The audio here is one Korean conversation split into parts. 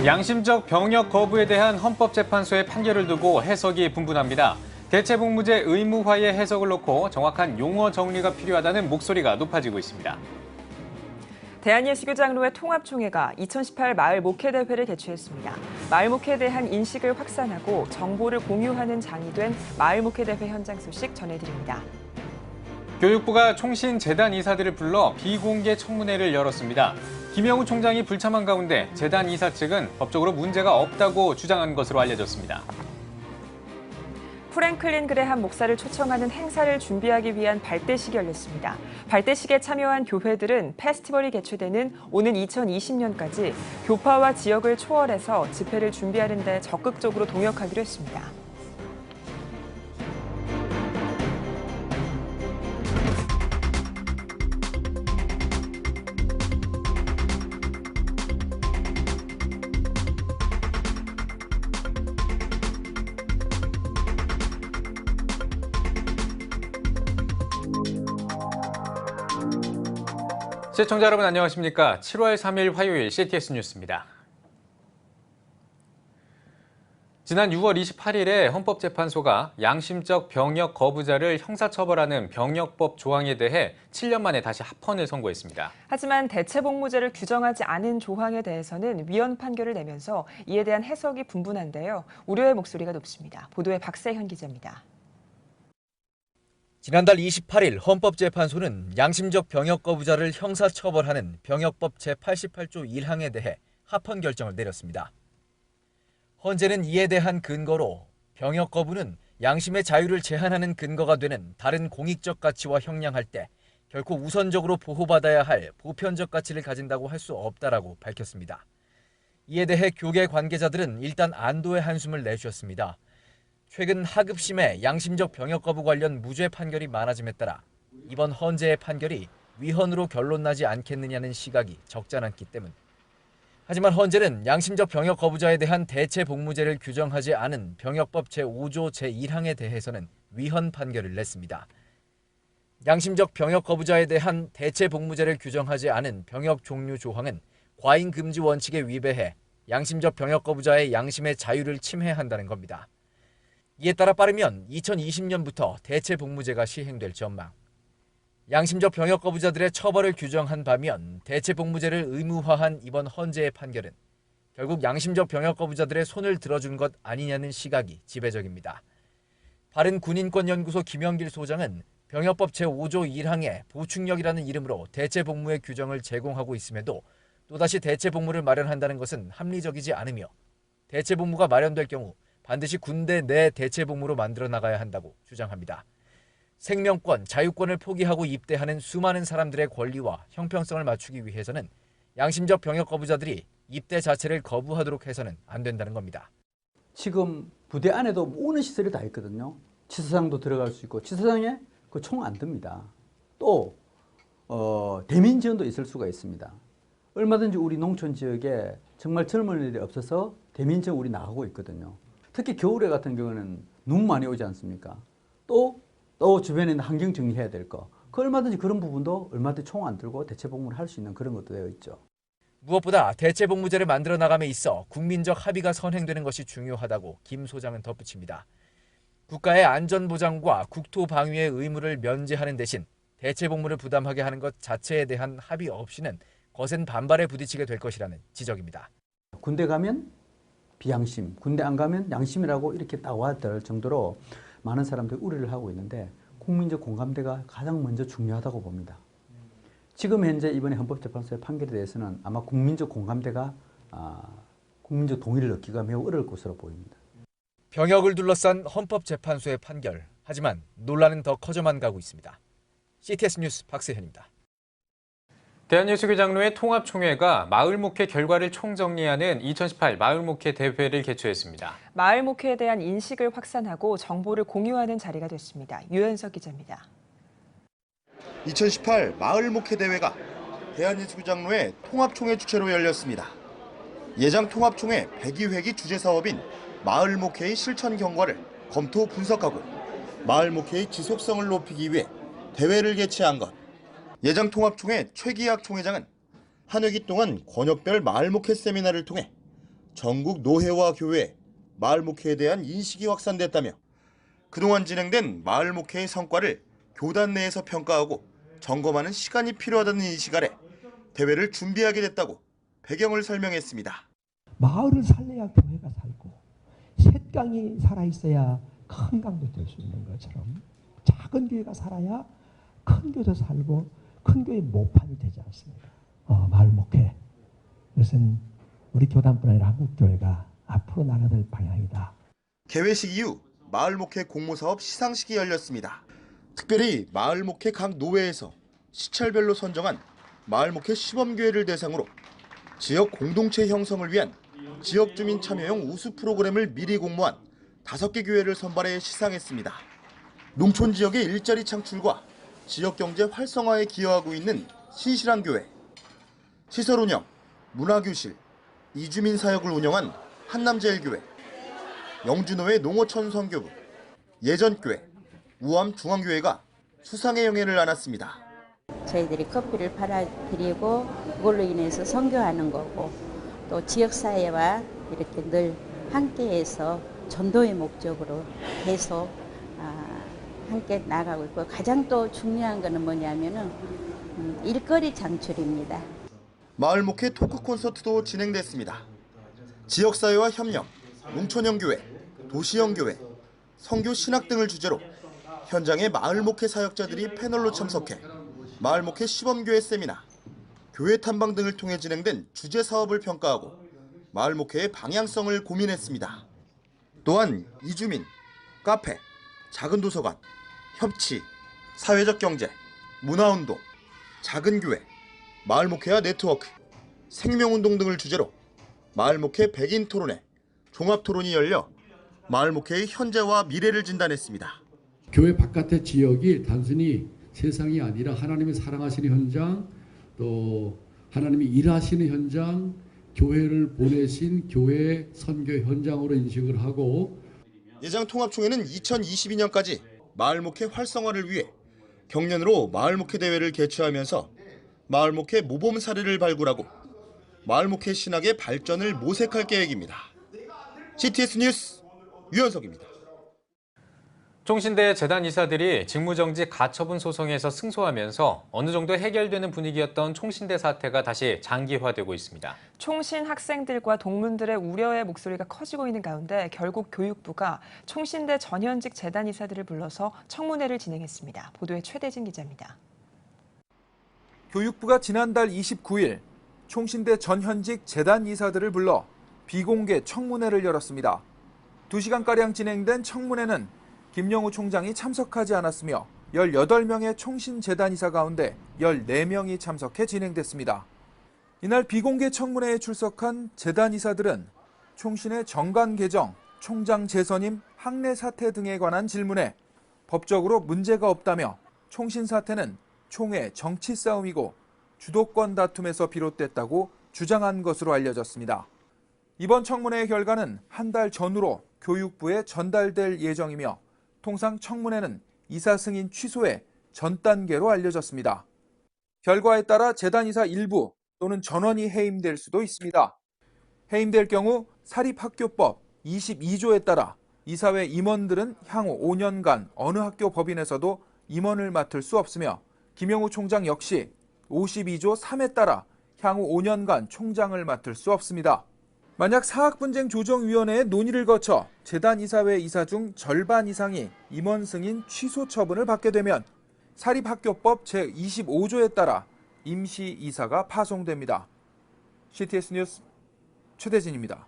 양심적 병역 거부에 대한 헌법재판소의 판결을 두고 해석이 분분합니다. 대체복무제 의무화의 해석을 놓고 정확한 용어 정리가 필요하다는 목소리가 높아지고 있습니다. 대한예수교장로회 통합총회가 2018 마을 목회대회를 개최했습니다. 마을 목회에 대한 인식을 확산하고 정보를 공유하는 장이 된 마을 목회대회 현장 소식 전해드립니다. 교육부가 총신재단 이사들을 불러 비공개 청문회를 열었습니다. 김영우 총장이 불참한 가운데 재단 이사 측은 법적으로 문제가 없다고 주장한 것으로 알려졌습니다. 프랭클린 그레함 목사를 초청하는 행사를 준비하기 위한 발대식이 열렸습니다. 발대식에 참여한 교회들은 페스티벌이 개최되는 오는 2020년까지 교파와 지역을 초월해서 집회를 준비하는 데 적극적으로 동역하기로 했습니다. 시청자 여러분 안녕하십니까? 7월 3일 화요일 CTS 뉴스입니다. 지난 6월 28일에 헌법재판소가 양심적 병역 거부자를 형사처벌하는 병역법 조항에 대해 7년 만에 다시 합헌을 선고했습니다. 하지만 대체복무제를 규정하지 않은 조항에 대해서는 위헌 판결을 내면서 이에 대한 해석이 분분한데요. 우려의 목소리가 높습니다. 보도에 박세현 기자입니다. 지난달 28일 헌법재판소는 양심적 병역 거부자를 형사처벌하는 병역법 제88조 1항에 대해 합헌 결정을 내렸습니다. 헌재는 이에 대한 근거로 병역 거부는 양심의 자유를 제한하는 근거가 되는 다른 공익적 가치와 형량할 때 결코 우선적으로 보호받아야 할 보편적 가치를 가진다고 할 수 없다라고 밝혔습니다. 이에 대해 교계 관계자들은 일단 안도의 한숨을 내쉬었습니다. 최근 하급심의 양심적 병역 거부 관련 무죄 판결이 많아짐에 따라 이번 헌재의 판결이 위헌으로 결론나지 않겠느냐는 시각이 적잖았기 때문. 하지만 헌재는 양심적 병역 거부자에 대한 대체 복무제를 규정하지 않은 병역법 제5조 제1항에 대해서는 위헌 판결을 냈습니다. 양심적 병역 거부자에 대한 대체 복무제를 규정하지 않은 병역 종류 조항은 과잉 금지 원칙에 위배해 양심적 병역 거부자의 양심의 자유를 침해한다는 겁니다. 이에 따라 빠르면 2020년부터 대체 복무제가 시행될 전망. 양심적 병역 거부자들의 처벌을 규정한 바면 대체 복무제를 의무화한 이번 헌재의 판결은 결국 양심적 병역 거부자들의 손을 들어준 것 아니냐는 시각이 지배적입니다. 바른군인권연구소 김영길 소장은 병역법 제5조 1항에 보충력이라는 이름으로 대체 복무의 규정을 제공하고 있음에도 또다시 대체 복무를 마련한다는 것은 합리적이지 않으며 대체 복무가 마련될 경우 반드시 군대 내 대체 복무로 만들어 나가야 한다고 주장합니다. 생명권, 자유권을 포기하고 입대하는 수많은 사람들의 권리와 형평성을 맞추기 위해서는 양심적 병역 거부자들이 입대 자체를 거부하도록 해서는 안 된다는 겁니다. 지금 부대 안에도 모든 시설이 다 있거든요. 치사장도 들어갈 수 있고 치사장에 그 총 안 듭니다. 또 대민 지원도 있을 수가 있습니다. 얼마든지 우리 농촌 지역에 정말 젊은이들이 없어서 대민 지원 우리 나가고 있거든요. 특히 겨울에 같은 경우는 눈 많이 오지 않습니까? 또 주변에 있는 환경 정리해야 될 거. 그 얼마든지 그런 부분도 얼마든지 총 안 들고 대체 복무를 할 수 있는 그런 것도 되어 있죠. 무엇보다 대체 복무제를 만들어 나감에 있어 국민적 합의가 선행되는 것이 중요하다고 김 소장은 덧붙입니다. 국가의 안전보장과 국토방위의 의무를 면제하는 대신 대체 복무를 부담하게 하는 것 자체에 대한 합의 없이는 거센 반발에 부딪히게 될 것이라는 지적입니다. 군대 가면 비양심, 군대 안 가면 양심이라고 이렇게 나와야 될 정도로 많은 사람들이 우려를 하고 있는데 국민적 공감대가 가장 먼저 중요하다고 봅니다. 지금 현재 이번에 헌법재판소의 판결에 대해서는 아마 국민적 공감대가 국민적 동의를 얻기가 매우 어려울 것으로 보입니다. 병역을 둘러싼 헌법재판소의 판결. 하지만 논란은 더 커져만 가고 있습니다. CTS 뉴스 박세현입니다. 대한예수교장로회 통합총회가 마을 목회 결과를 총정리하는 2018 마을 목회 대회를 개최했습니다. 마을 목회에 대한 인식을 확산하고 정보를 공유하는 자리가 됐습니다. 유현석 기자입니다. 2018 마을 목회 대회가 대한예수교장로회 통합총회 주최로 열렸습니다. 예장 통합총회 102회기 주제 사업인 마을 목회의 실천 경과를 검토 분석하고 마을 목회의 지속성을 높이기 위해 대회를 개최한 것. 예장 통합총회 최기학 총회장은 한 회기 동안 권역별 마을 목회 세미나를 통해 전국 노회와 교회, 마을 목회에 대한 인식이 확산됐다며 그동안 진행된 마을 목회의 성과를 교단 내에서 평가하고 점검하는 시간이 필요하다는 인식 아래 대회를 준비하게 됐다고 배경을 설명했습니다. 마을을 살려야 교회가 살고 셋강이 살아있어야 큰 강도 될 수 있는 것처럼 작은 교회가 살아야 큰 교회도 살고 큰 교회의 모판이 되지 않습니까? 마을 목회, 이것은 우리 교단뿐 아니라 한국 교회가 앞으로 나가야 될 방향이다. 개회식 이후 마을 목회 공모사업 시상식이 열렸습니다. 특별히 마을 목회 각 노회에서 시찰별로 선정한 마을 목회 시범교회를 대상으로 지역 공동체 형성을 위한 지역 주민 참여형 우수 프로그램을 미리 공모한 5개 교회를 선발해 시상했습니다. 농촌 지역의 일자리 창출과 지역 경제 활성화에 기여하고 있는 신실한 교회, 시설 운영, 문화교실, 이주민 사역을 운영한 한남제일교회, 영주노회 농어촌 선교부, 예전교회, 우암중앙교회가 수상의 영예를 안았습니다. 저희들이 커피를 팔아드리고 그걸로 인해서 선교하는 거고 또 지역사회와 이렇게 늘 함께해서 전도의 목적으로 계속 함께 나가고 있고 가장 또 중요한 거는 뭐냐면은 일거리 창출입니다. 마을 목회 토크 콘서트도 진행됐습니다. 지역사회와 협력, 농촌형 교회, 도시형 교회, 선교 신학 등을 주제로 현장의 마을 목회 사역자들이 패널로 참석해 마을 목회 시범교회 세미나, 교회 탐방 등을 통해 진행된 주제 사업을 평가하고 마을 목회의 방향성을 고민했습니다. 또한 이주민, 카페, 작은 도서관, 협치, 사회적 경제, 문화운동, 작은 교회, 마을 목회와 네트워크, 생명운동 등을 주제로 마을 목회 100인 토론회, 종합 토론이 열려 마을 목회의 현재와 미래를 진단했습니다. 교회 바깥의 지역이 단순히 세상이 아니라 하나님이 사랑하시는 현장, 또 하나님이 일하시는 현장, 교회를 보내신 교회 선교 현장으로 인식을 하고 예장 통합총회는 2022년까지 마을 목회 활성화를 위해 경년으로 마을 목회 대회를 개최하면서 마을 목회 모범 사례를 발굴하고 마을 목회 신학의 발전을 모색할 계획입니다. CTS 뉴스 유현석입니다. 총신대 재단 이사들이 직무정지 가처분 소송에서 승소하면서 어느 정도 해결되는 분위기였던 총신대 사태가 다시 장기화되고 있습니다. 총신 학생들과 동문들의 우려의 목소리가 커지고 있는 가운데 결국 교육부가 총신대 전현직 재단 이사들을 불러서 청문회를 진행했습니다. 보도에 최대진 기자입니다. 교육부가 지난달 29일 총신대 전현직 재단 이사들을 불러 비공개 청문회를 열었습니다. 2시간가량 진행된 청문회는 김영우 총장이 참석하지 않았으며 18명의 총신 재단 이사 가운데 14명이 참석해 진행됐습니다. 이날 비공개 청문회에 출석한 재단 이사들은 총신의 정관 개정, 총장 재선임, 학내 사태 등에 관한 질문에 법적으로 문제가 없다며 총신 사태는 총회 정치 싸움이고 주도권 다툼에서 비롯됐다고 주장한 것으로 알려졌습니다. 이번 청문회의 결과는 한 달 전후로 교육부에 전달될 예정이며 통상 청문회는 이사 승인 취소의 전 단계로 알려졌습니다. 결과에 따라 재단 이사 일부 또는 전원이 해임될 수도 있습니다. 해임될 경우 사립학교법 22조에 따라 이사회 임원들은 향후 5년간 어느 학교 법인에서도 임원을 맡을 수 없으며 김영우 총장 역시 52조 3에 따라 향후 5년간 총장을 맡을 수 없습니다. 만약 사학분쟁조정위원회의 논의를 거쳐 재단 이사회 이사 중 절반 이상이 임원 승인 취소 처분을 받게 되면 사립학교법 제25조에 따라 임시 이사가 파송됩니다. CTS 뉴스 최대진입니다.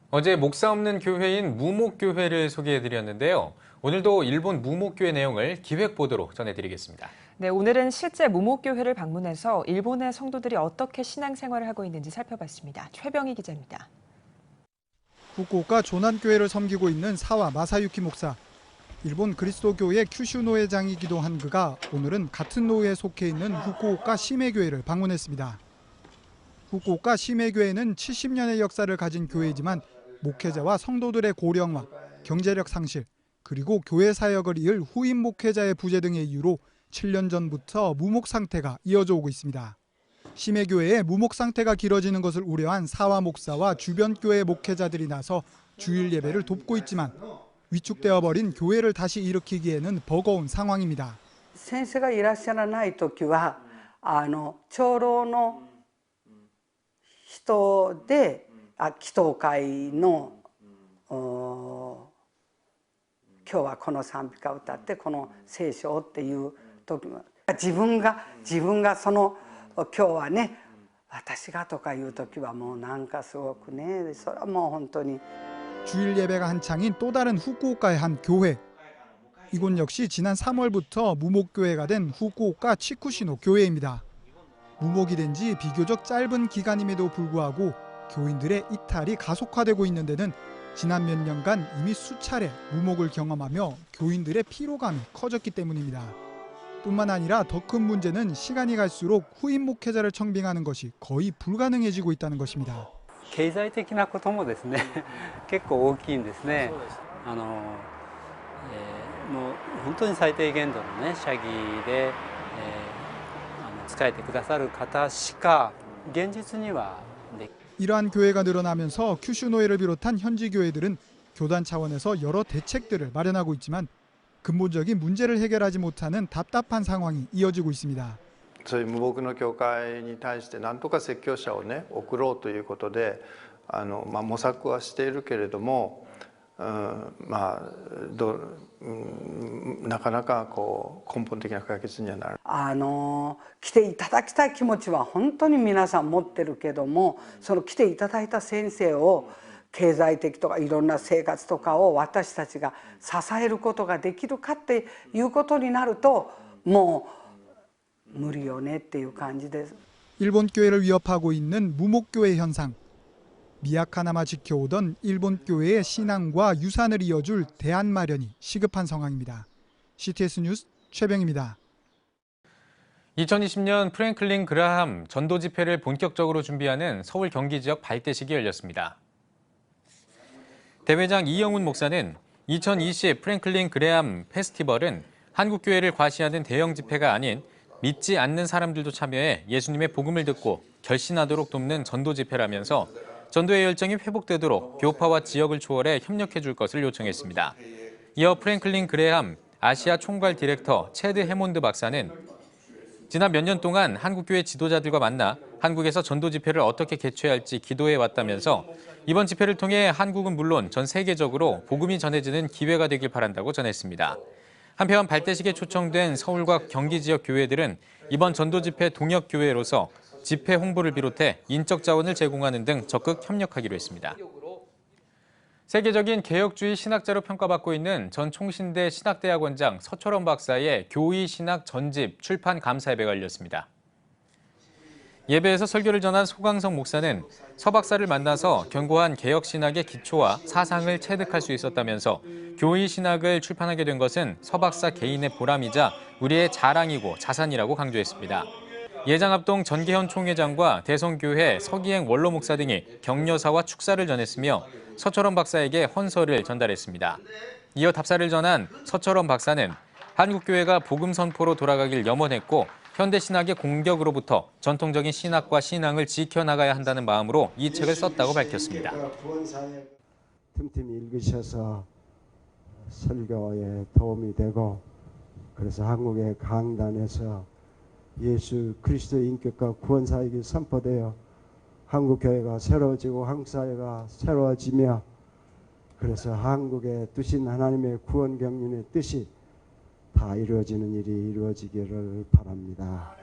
어제 목사 없는 교회인 무목교회를 소개해드렸는데요. 오늘도 일본 무목교회 내용을 기획보도로 전해드리겠습니다. 네, 오늘은 실제 무목교회를 방문해서 일본의 성도들이 어떻게 신앙생활을 하고 있는지 살펴봤습니다. 최병희 기자입니다. 후쿠오카 조난교회를 섬기고 있는 사와 마사유키 목사. 일본 그리스도교회 큐슈노회장이기도 한 그가 오늘은 같은 노회에 속해 있는 후쿠오카 시메교회를 방문했습니다. 후쿠오카 시메교회는 70년의 역사를 가진 교회이지만 목회자와 성도들의 고령화, 경제력 상실, 그리고 교회 사역을 이을 후임 목회자의 부재 등의 이유로 7년 전부터 무목 상태가 이어져 오고 있습니다. 심해교회의 무목 상태가 길어지는 것을 우려한 사화 목사와 주변 교회 목회자들이 나서 주일 예배를 돕고 있지만 위축되어 버린 교회를 다시 일으키기에는 버거운 상황입니다. 先生がいらっしゃらない時は長老の人で祈祷会の今日はこの賛美歌を歌ってこの聖書をっていう時も自分がその今日はね私がとかいう時はもうなんかすごくねそれはもう本当に 주일 예배가 한창인 또 다른 후쿠오카의 한 교회. 이곳 역시 지난 3월부터 무목교회가 된 후쿠오카 치쿠시노 교회입니다. 무목이 된 지 비교적 짧은 기간임에도 불구하고 교인들의 이탈이 가속화되고 있는 데는 지난 몇 년간 이미 수차례 무목을 경험하며 교인들의 피로감이 커졌기 때문입니다. 뿐만 아니라 더 큰 문제는 시간이 갈수록 후임 목회자를 청빙하는 것이 거의 불가능해지고 있다는 것입니다. 経済的なこともですね結構大きいんですね。もう本当に最低限度のね社技で、使えてくださる方しか現実にはで 이러한 교회가 늘어나면서 큐슈노에를 비롯한 현지 교회들은 교단 차원에서 여러 대책들을 마련하고 있지만 근본적인 문제를 해결하지 못하는 답답한 상황이 이어지고 있습니다. そういう無牧の教会に対して何とか説教者をね送ろうということで模索はしているけれども、なかなかこう根本的な解決にはならない。来ていただきたい気持ちは本当に皆さん持ってるけどもその来ていただいた先生を経済的とかいろんな生活とかを私たちが支えることができるかっていうことになるともう 무리よねっていう感じです. 일본 교회를 위협하고 있는 무목교회 현상. 미약하나마 지켜오던 일본 교회의 신앙과 유산을 이어줄 대안 마련이 시급한 상황입니다. CTS 뉴스 최병입니다. 2020년 프랭클린 그라함 전도 집회를 본격적으로 준비하는 서울 경기 지역 발대식이 열렸습니다. 대회장 이영훈 목사는 2020 프랭클린 그라함 페스티벌은 한국 교회를 과시하는 대형 집회가 아닌 믿지 않는 사람들도 참여해 예수님의 복음을 듣고 결신하도록 돕는 전도 집회라면서 전도의 열정이 회복되도록 교파와 지역을 초월해 협력해 줄 것을 요청했습니다. 이어 프랭클린 그레함 아시아 총괄 디렉터 체드 해몬드 박사는 지난 몇 년 동안 한국교회 지도자들과 만나 한국에서 전도 집회를 어떻게 개최할지 기도해 왔다면서 이번 집회를 통해 한국은 물론 전 세계적으로 복음이 전해지는 기회가 되길 바란다고 전했습니다. 한편 발대식에 초청된 서울과 경기 지역 교회들은 이번 전도 집회 동역 교회로서 집회 홍보를 비롯해 인적 자원을 제공하는 등 적극 협력하기로 했습니다. 세계적인 개혁주의 신학자로 평가받고 있는 전 총신대 신학대학원장 서철원 박사의 교의 신학 전집 출판 감사예배가 열렸습니다. 예배에서 설교를 전한 소강성 목사는 서 박사를 만나서 견고한 개혁신학의 기초와 사상을 체득할 수 있었다면서 교의 신학을 출판하게 된 것은 서 박사 개인의 보람이자 우리의 자랑이고 자산이라고 강조했습니다. 예장합동 전계현 총회장과 대성교회 서기행 원로 목사 등이 격려사와 축사를 전했으며 서철원 박사에게 헌서를 전달했습니다. 이어 답사를 전한 서철원 박사는 한국교회가 복음 선포로 돌아가길 염원했고 현대신학의 공격으로부터 전통적인 신학과 신앙을 지켜나가야 한다는 마음으로 이 책을 썼다고 밝혔습니다. 틈틈이 읽으셔서 설교에 도움이 되고 그래서 한국의 강단에서 예수 그리스도의 인격과 구원사역이 선포되어 한국교회가 새로워지고 한국사회가 새로워지며 그래서 한국에 두신 하나님의 구원 경륜의 뜻이 다 이루어지는 일이 이루어지기를 바랍니다.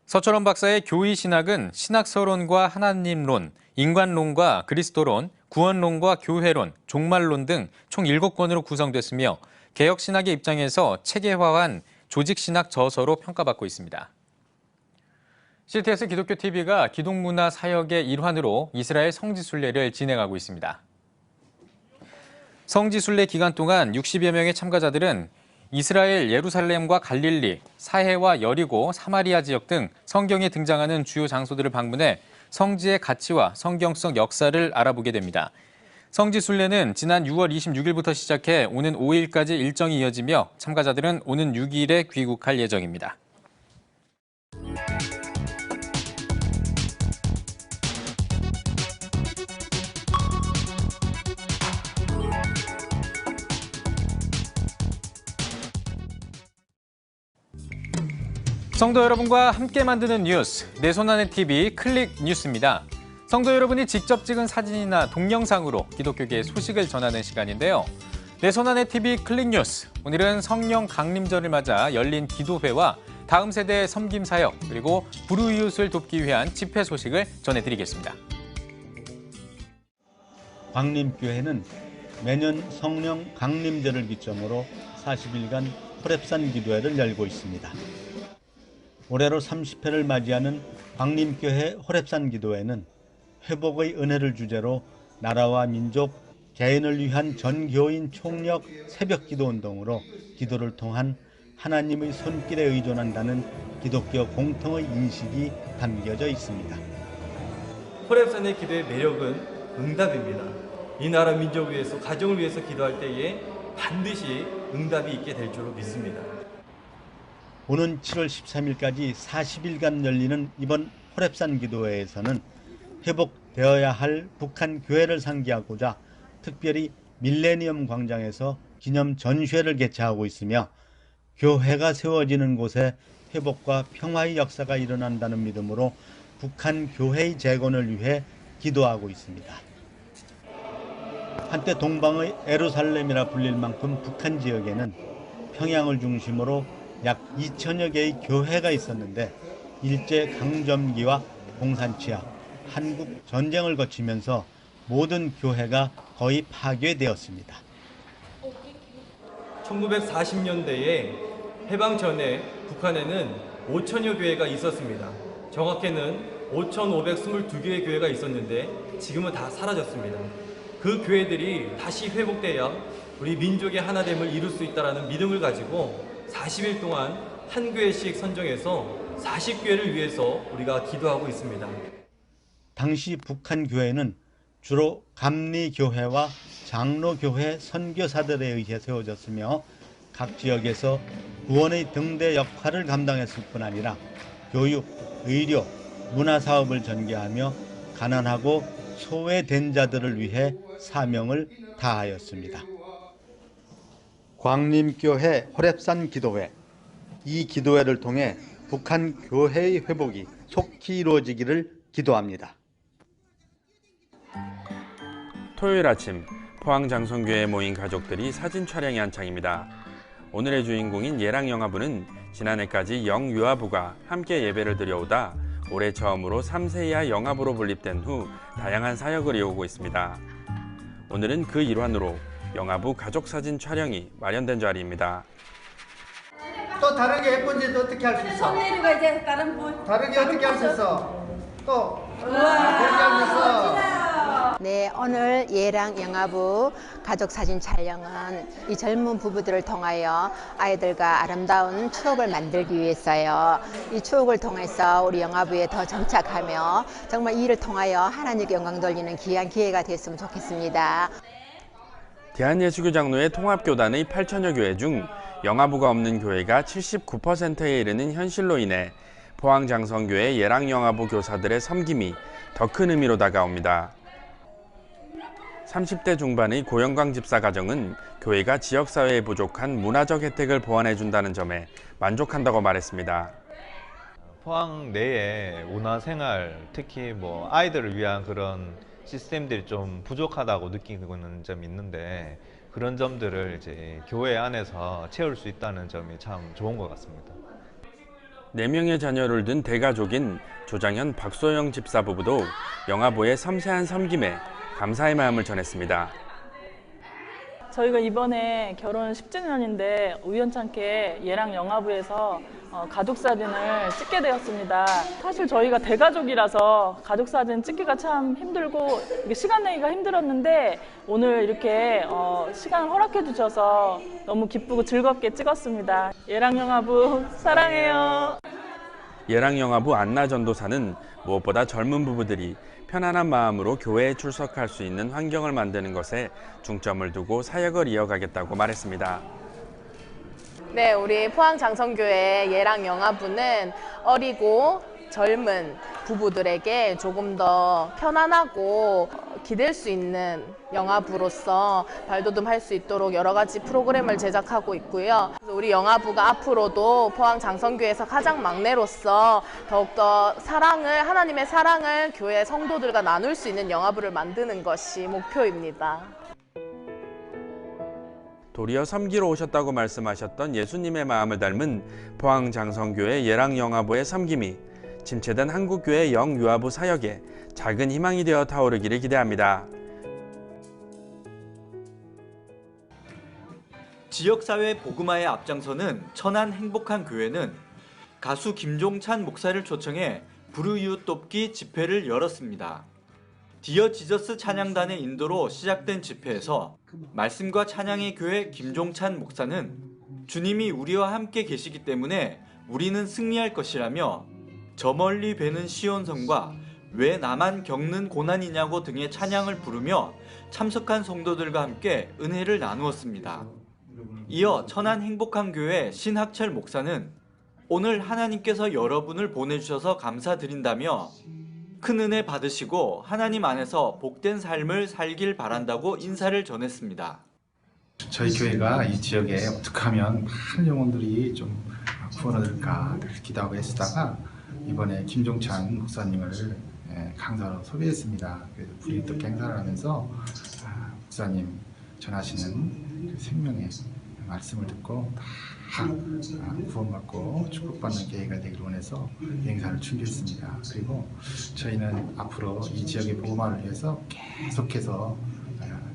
서철원 박사의 교의 신학은 신학서론과 하나님론, 인간론과 그리스도론, 구원론과 교회론, 종말론 등 총 7권으로 구성됐으며 개혁신학의 입장에서 체계화한 조직신학 저서로 평가받고 있습니다. CTS 기독교TV가 기독문화 사역의 일환으로 이스라엘 성지순례를 진행하고 있습니다. 성지순례 기간 동안 60여 명의 참가자들은 이스라엘 예루살렘과 갈릴리, 사해와 여리고, 사마리아 지역 등 성경에 등장하는 주요 장소들을 방문해 성지의 가치와 성경성 역사를 알아보게 됩니다. 성지순례는 지난 6월 26일부터 시작해 오는 5일까지 일정이 이어지며 참가자들은 오는 6일에 귀국할 예정입니다. 성도 여러분과 함께 만드는 뉴스, 내 손 안의 TV 클릭 뉴스입니다. 성도 여러분이 직접 찍은 사진이나 동영상으로 기독교계의 소식을 전하는 시간인데요. 내 손 안의 TV 클릭 뉴스, 오늘은 성령 강림절을 맞아 열린 기도회와 다음 세대의 섬김 사역, 그리고 불우이웃을 돕기 위한 집회 소식을 전해드리겠습니다. 광림교회는 매년 성령 강림절을 기점으로 40일간 호랩산 기도회를 열고 있습니다. 올해로 30회를 맞이하는 광림교회 호랩산 기도회는 회복의 은혜를 주제로 나라와 민족, 개인을 위한 전교인 총력 새벽 기도 운동으로 기도를 통한 하나님의 손길에 의존한다는 기독교 공통의 인식이 담겨져 있습니다. 호랩산의 기도의 매력은 응답입니다. 이 나라 민족을 위해서, 가정을 위해서 기도할 때에 반드시 응답이 있게 될 줄로 믿습니다. 오는 7월 13일까지 40일간 열리는 이번 호랩산 기도회에서는 회복되어야 할 북한 교회를 상기하고자 특별히 밀레니엄 광장에서 기념 전시회를 개최하고 있으며 교회가 세워지는 곳에 회복과 평화의 역사가 일어난다는 믿음으로 북한 교회의 재건을 위해 기도하고 있습니다. 한때 동방의 예루살렘이라 불릴 만큼 북한 지역에는 평양을 중심으로 약 2천여 개의 교회가 있었는데 일제강점기와 공산치하, 한국 전쟁을 거치면서 모든 교회가 거의 파괴되었습니다. 1940년대에 해방 전에 북한에는 5천여 교회가 있었습니다. 정확히는 5,522개의 교회가 있었는데 지금은 다 사라졌습니다. 그 교회들이 다시 회복돼야 우리 민족의 하나됨을 이룰 수 있다는 믿음을 가지고 40일 동안 한 교회씩 선정해서 40교회를 위해서 우리가 기도하고 있습니다. 당시 북한 교회는 주로 감리교회와 장로교회 선교사들에 의해 세워졌으며 각 지역에서 구원의 등대 역할을 감당했을 뿐 아니라 교육, 의료, 문화사업을 전개하며 가난하고 소외된 자들을 위해 사명을 다하였습니다. 광림교회 호랩산 기도회, 이 기도회를 통해 북한 교회의 회복이 속히 이루어지기를 기도합니다. 토요일 아침 포항장성교회에 모인 가족들이 사진 촬영에 한창입니다. 오늘의 주인공인 예랑영화부는 지난해까지 영유아부가 함께 예배를 드려오다 올해 처음으로 3세 이하 영아부로 분립된 후 다양한 사역을 이어오고 있습니다. 오늘은 그 일환으로 영아부 가족사진 촬영이 마련된 자리입니다. 또 다르게 예쁜지 어떻게 할 수 있어? 손 내리고 이제 다른 분. 다르게 어떻게 할 수 있어? 또 다르게 할 수 있어. 네, 오늘 예랑 영아부 가족사진 촬영은 이 젊은 부부들을 통하여 아이들과 아름다운 추억을 만들기 위해서요. 이 추억을 통해서 우리 영아부에 더 정착하며 정말 이 일을 통하여 하나님께 영광 돌리는 귀한 기회가 됐으면 좋겠습니다. 대한예수교장로회 통합교단의 8천여 교회 중 영아부가 없는 교회가 79%에 이르는 현실로 인해 포항장성교회 예랑영아부 교사들의 섬김이 더 큰 의미로 다가옵니다. 30대 중반의 고영광 집사 가정은 교회가 지역사회에 부족한 문화적 혜택을 보완해준다는 점에 만족한다고 말했습니다. 포항 내에 문화생활, 특히 아이들을 위한 그런 시스템들이 좀 부족하다고 느끼는 점이 있는데 그런 점들을 이제 교회 안에서 채울 수 있다는 점이 참 좋은 것 같습니다. 4명의 자녀를 둔 대가족인 조장현 박소영 집사 부부도 영아부의 섬세한 섬김에 감사의 마음을 전했습니다. 저희가 이번에 결혼 10주년인데 우연찮게 예랑 영아부에서 가족사진을 찍게 되었습니다. 사실 저희가 대가족이라서 가족사진 찍기가 참 힘들고 시간 내기가 힘들었는데 오늘 이렇게 시간을 허락해 주셔서 너무 기쁘고 즐겁게 찍었습니다. 예랑 영아부 사랑해요. 예랑 영아부 안나 전도사는 무엇보다 젊은 부부들이 편안한 마음으로 교회에 출석할 수 있는 환경을 만드는 것에 중점을 두고 사역을 이어가겠다고 말했습니다. 네, 우리 포항장성교회 예랑영아부는 어리고 젊은 부부들에게 조금 더 편안하고 기댈 수 있는 영화부로서 발돋움할 수 있도록 여러 가지 프로그램을 제작하고 있고요. 그래서 우리 영화부가 앞으로도 포항 장성교회에서 가장 막내로서 더욱더 하나님의 사랑을 교회 성도들과 나눌 수 있는 영화부를 만드는 것이 목표입니다. 도리어 섬기러 오셨다고 말씀하셨던 예수님의 마음을 닮은 포항 장성교회 예랑영화부의 섬김이 침체된 한국교회 영유아부 사역에 작은 희망이 되어 타오르기를 기대합니다. 지역사회 복음화에 앞장서는 천안 행복한 교회는 가수 김종찬 목사를 초청해 불우이웃 돕기 집회를 열었습니다. 디어 지저스 찬양단의 인도로 시작된 집회에서 말씀과 찬양의 교회 김종찬 목사는 주님이 우리와 함께 계시기 때문에 우리는 승리할 것이라며 저 멀리 배는 시온성과 왜 나만 겪는 고난이냐고 등의 찬양을 부르며 참석한 성도들과 함께 은혜를 나누었습니다. 이어 천안 행복한 교회 신학철 목사는 오늘 하나님께서 여러분을 보내주셔서 감사드린다며 큰 은혜 받으시고 하나님 안에서 복된 삶을 살길 바란다고 인사를 전했습니다. 저희 교회가 이 지역에 어떻게 하면 많은 영혼들이 좀 구원받을까 기도하고 했다가 이번에 김종찬 목사님을 강사로 섭외했습니다. 그래서 불이웃돕기 행사를 하면서 목사님 전하시는 생명의 말씀을 듣고 다 구원받고 축복받는 계기가 되기를 원해서 행사를 준비했습니다. 그리고 저희는 앞으로 이 지역의 복음화를 위해서 계속해서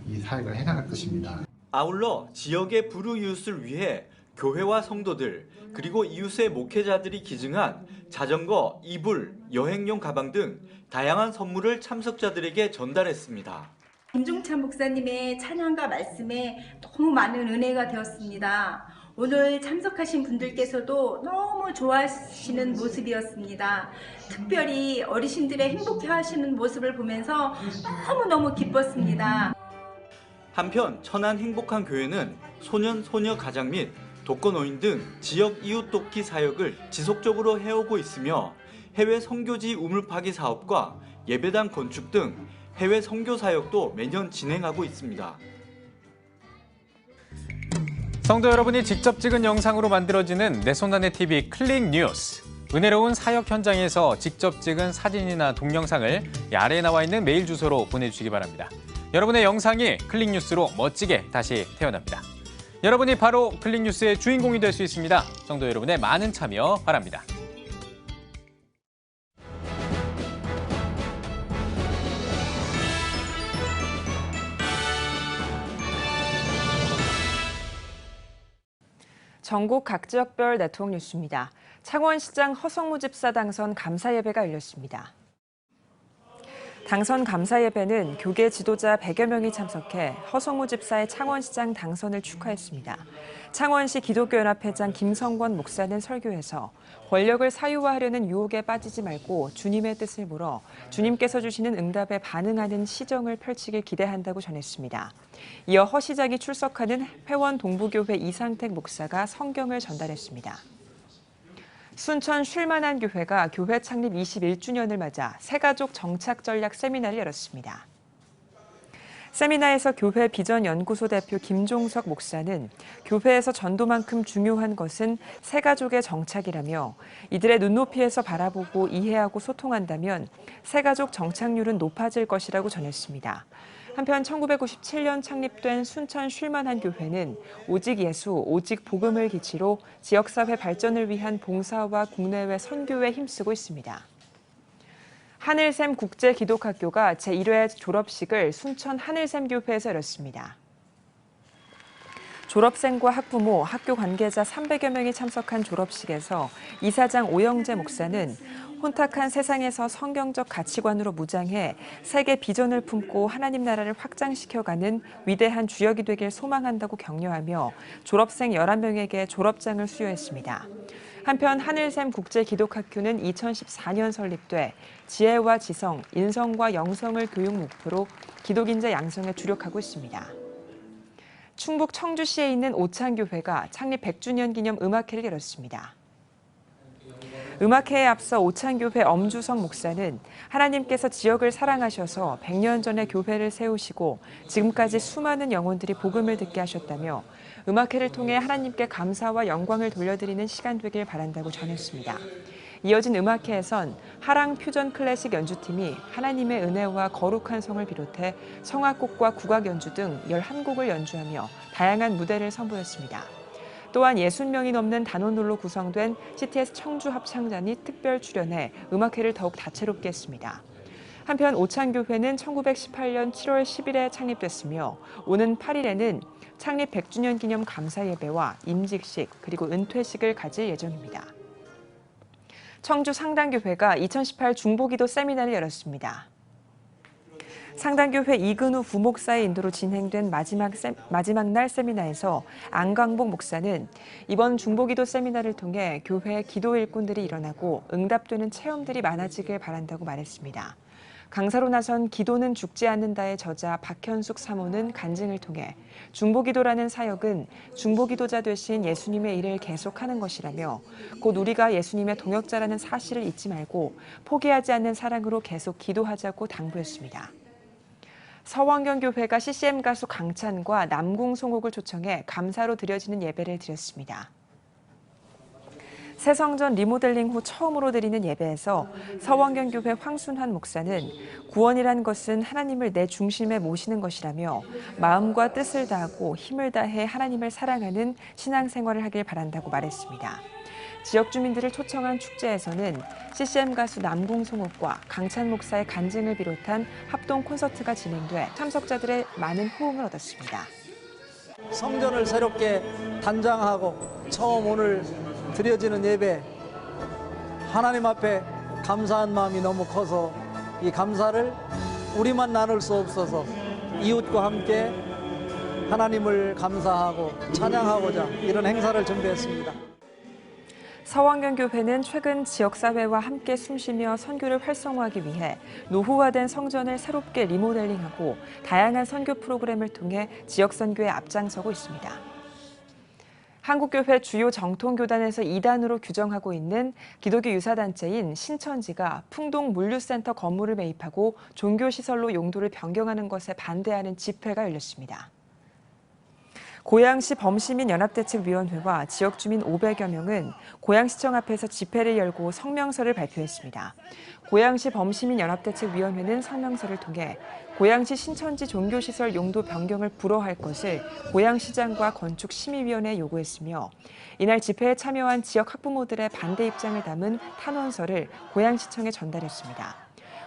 이 사역을 해나갈 것입니다. 아울러 지역의 불우이웃을 위해 교회와 성도들 그리고 이웃의 목회자들이 기증한 자전거, 이불, 여행용 가방 등 다양한 선물을 참석자들에게 전달했습니다. 김종찬 목사님의 찬양과 말씀에 너무 많은 은혜가 되었습니다. 오늘 참석하신 분들께서도 너무 좋아하시는 모습이었습니다. 특별히 어르신들의 행복해하시는 모습을 보면서 너무너무 기뻤습니다. 한편 천안 행복한 교회는 소년, 소녀 가장 및 독거노인 등 지역 이웃 돕기 사역을 지속적으로 해오고 있으며 해외 선교지 우물 파기 사업과 예배당 건축 등 해외 선교 사역도 매년 진행하고 있습니다. 성도 여러분이 직접 찍은 영상으로 만들어지는 내손안의 TV 클릭 뉴스. 은혜로운 사역 현장에서 직접 찍은 사진이나 동영상을 아래에 나와 있는 메일 주소로 보내주시기 바랍니다. 여러분의 영상이 클릭 뉴스로 멋지게 다시 태어납니다. 여러분이 바로 클릭 뉴스의 주인공이 될 수 있습니다. 성도 여러분의 많은 참여 바랍니다. 전국 각 지역별 네트워크 뉴스입니다. 창원시장 허성무 집사 당선 감사예배가 열렸습니다. 당선 감사예배는 교계 지도자 100여 명이 참석해 허성무 집사의 창원시장 당선을 축하했습니다. 창원시 기독교연합회장 김성권 목사는 설교에서 권력을 사유화하려는 유혹에 빠지지 말고 주님의 뜻을 물어 주님께서 주시는 응답에 반응하는 시정을 펼치길 기대한다고 전했습니다. 이어 허 시장이 출석하는 회원 동부교회 이상택 목사가 성경을 전달했습니다. 순천 쉴만한 교회가 교회 창립 21주년을 맞아 새가족 정착 전략 세미나를 열었습니다. 세미나에서 교회 비전연구소 대표 김종석 목사는 교회에서 전도만큼 중요한 것은 새가족의 정착이라며 이들의 눈높이에서 바라보고 이해하고 소통한다면 새가족 정착률은 높아질 것이라고 전했습니다. 한편 1997년 창립된 순천 쉴만한 교회는 오직 예수, 오직 복음을 기치로 지역사회 발전을 위한 봉사와 국내외 선교에 힘쓰고 있습니다. 하늘샘 국제기독학교가 제1회 졸업식을 순천 하늘샘교회에서 열었습니다. 졸업생과 학부모, 학교 관계자 300여 명이 참석한 졸업식에서 이사장 오영재 목사는 혼탁한 세상에서 성경적 가치관으로 무장해 세계 비전을 품고 하나님 나라를 확장시켜가는 위대한 주역이 되길 소망한다고 격려하며 졸업생 11명에게 졸업장을 수여했습니다. 한편 하늘샘 국제기독학교는 2014년 설립돼 지혜와 지성, 인성과 영성을 교육 목표로 기독인재 양성에 주력하고 있습니다. 충북 청주시에 있는 오창교회가 창립 100주년 기념 음악회를 열었습니다. 음악회에 앞서 오찬교회 엄주성 목사는 하나님께서 지역을 사랑하셔서 100년 전에 교회를 세우시고 지금까지 수많은 영혼들이 복음을 듣게 하셨다며 음악회를 통해 하나님께 감사와 영광을 돌려드리는 시간 되길 바란다고 전했습니다. 이어진 음악회에선 하랑 퓨전 클래식 연주팀이 하나님의 은혜와 거룩한 성을 비롯해 성악곡과 국악 연주 등 11곡을 연주하며 다양한 무대를 선보였습니다. 또한 60명이 넘는 단원들로 구성된 CTS 청주 합창단이 특별 출연해 음악회를 더욱 다채롭게 했습니다. 한편 오찬교회는 1918년 7월 10일에 창립됐으며 오는 8일에는 창립 100주년 기념 감사 예배와 임직식 그리고 은퇴식을 가질 예정입니다. 청주 상당교회가 2018 중보기도 세미나를 열었습니다. 상당교회 이근우 부목사의 인도로 진행된 마지막 날 세미나에서 안광복 목사는 이번 중보기도 세미나를 통해 교회 기도 일꾼들이 일어나고 응답되는 체험들이 많아지길 바란다고 말했습니다. 강사로 나선 기도는 죽지 않는다의 저자 박현숙 사모는 간증을 통해 중보기도라는 사역은 중보기도자 되신 예수님의 일을 계속하는 것이라며 곧 우리가 예수님의 동역자라는 사실을 잊지 말고 포기하지 않는 사랑으로 계속 기도하자고 당부했습니다. 서원경교회가 CCM 가수 강찬과 남궁송옥을 초청해 감사로 드려지는 예배를 드렸습니다. 새성전 리모델링 후 처음으로 드리는 예배에서 서원경교회 황순환 목사는 구원이란 것은 하나님을 내 중심에 모시는 것이라며 마음과 뜻을 다하고 힘을 다해 하나님을 사랑하는 신앙생활을 하길 바란다고 말했습니다. 지역 주민들을 초청한 축제에서는 CCM 가수 남궁송옥과 강찬 목사의 간증을 비롯한 합동 콘서트가 진행돼 참석자들의 많은 호응을 얻었습니다. 성전을 새롭게 단장하고 처음 오늘 드려지는 예배, 하나님 앞에 감사한 마음이 너무 커서 이 감사를 우리만 나눌 수 없어서 이웃과 함께 하나님을 감사하고 찬양하고자 이런 행사를 준비했습니다. 서원경교회는 최근 지역사회와 함께 숨쉬며 선교를 활성화하기 위해 노후화된 성전을 새롭게 리모델링하고 다양한 선교 프로그램을 통해 지역 선교에 앞장서고 있습니다. 한국교회 주요 정통교단에서 2단으로 규정하고 있는 기독교 유사단체인 신천지가 풍동 물류센터 건물을 매입하고 종교시설로 용도를 변경하는 것에 반대하는 집회가 열렸습니다. 고양시 범시민연합대책위원회와 지역주민 500여 명은 고양시청 앞에서 집회를 열고 성명서를 발표했습니다. 고양시 범시민연합대책위원회는 성명서를 통해 고양시 신천지 종교시설 용도 변경을 불허할 것을 고양시장과 건축심의위원회에 요구했으며 이날 집회에 참여한 지역 학부모들의 반대 입장을 담은 탄원서를 고양시청에 전달했습니다.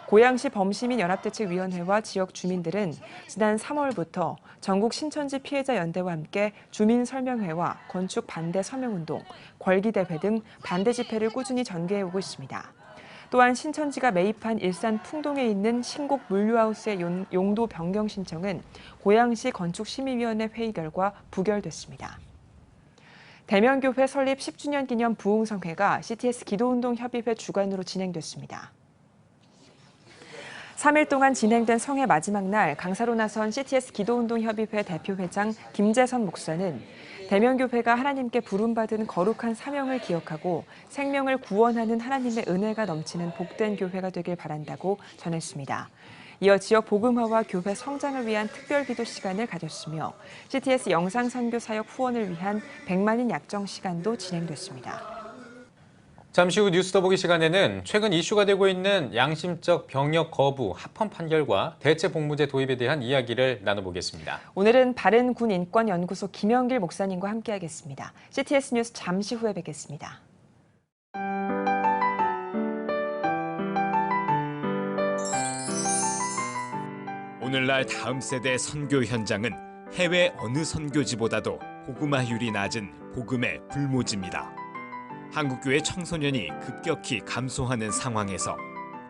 고양시 범시민연합대책위원회와 지역 주민들은 지난 3월부터 전국 신천지 피해자 연대와 함께 주민설명회와 건축 반대 서명운동, 궐기대회 등 반대 집회를 꾸준히 전개해오고 있습니다. 또한 신천지가 매입한 일산 풍동에 있는 신곡 물류하우스의 용도 변경 신청은 고양시 건축심의위원회 회의 결과 부결됐습니다. 대면교회 설립 10주년 기념 부흥성회가 CTS 기도운동협의회 주관으로 진행됐습니다. 3일 동안 진행된 성회 마지막 날 강사로 나선 CTS 기도운동협의회 대표회장 김재선 목사는 대면교회가 하나님께 부름받은 거룩한 사명을 기억하고 생명을 구원하는 하나님의 은혜가 넘치는 복된 교회가 되길 바란다고 전했습니다. 이어 지역 복음화와 교회 성장을 위한 특별 기도 시간을 가졌으며 CTS 영상선교 사역 후원을 위한 100만인 약정 시간도 진행됐습니다. 잠시 후 뉴스 더보기 시간에는 최근 이슈가 되고 있는 양심적 병역 거부 합헌 판결과 대체 복무제 도입에 대한 이야기를 나눠보겠습니다. 오늘은 바른군인권연구소 김영길 목사님과 함께하겠습니다. CTS 뉴스 잠시 후에 뵙겠습니다. 오늘날 다음 세대 선교 현장은 해외 어느 선교지보다도 복음화율이 낮은 복음의 불모지입니다. 한국교회 청소년이 급격히 감소하는 상황에서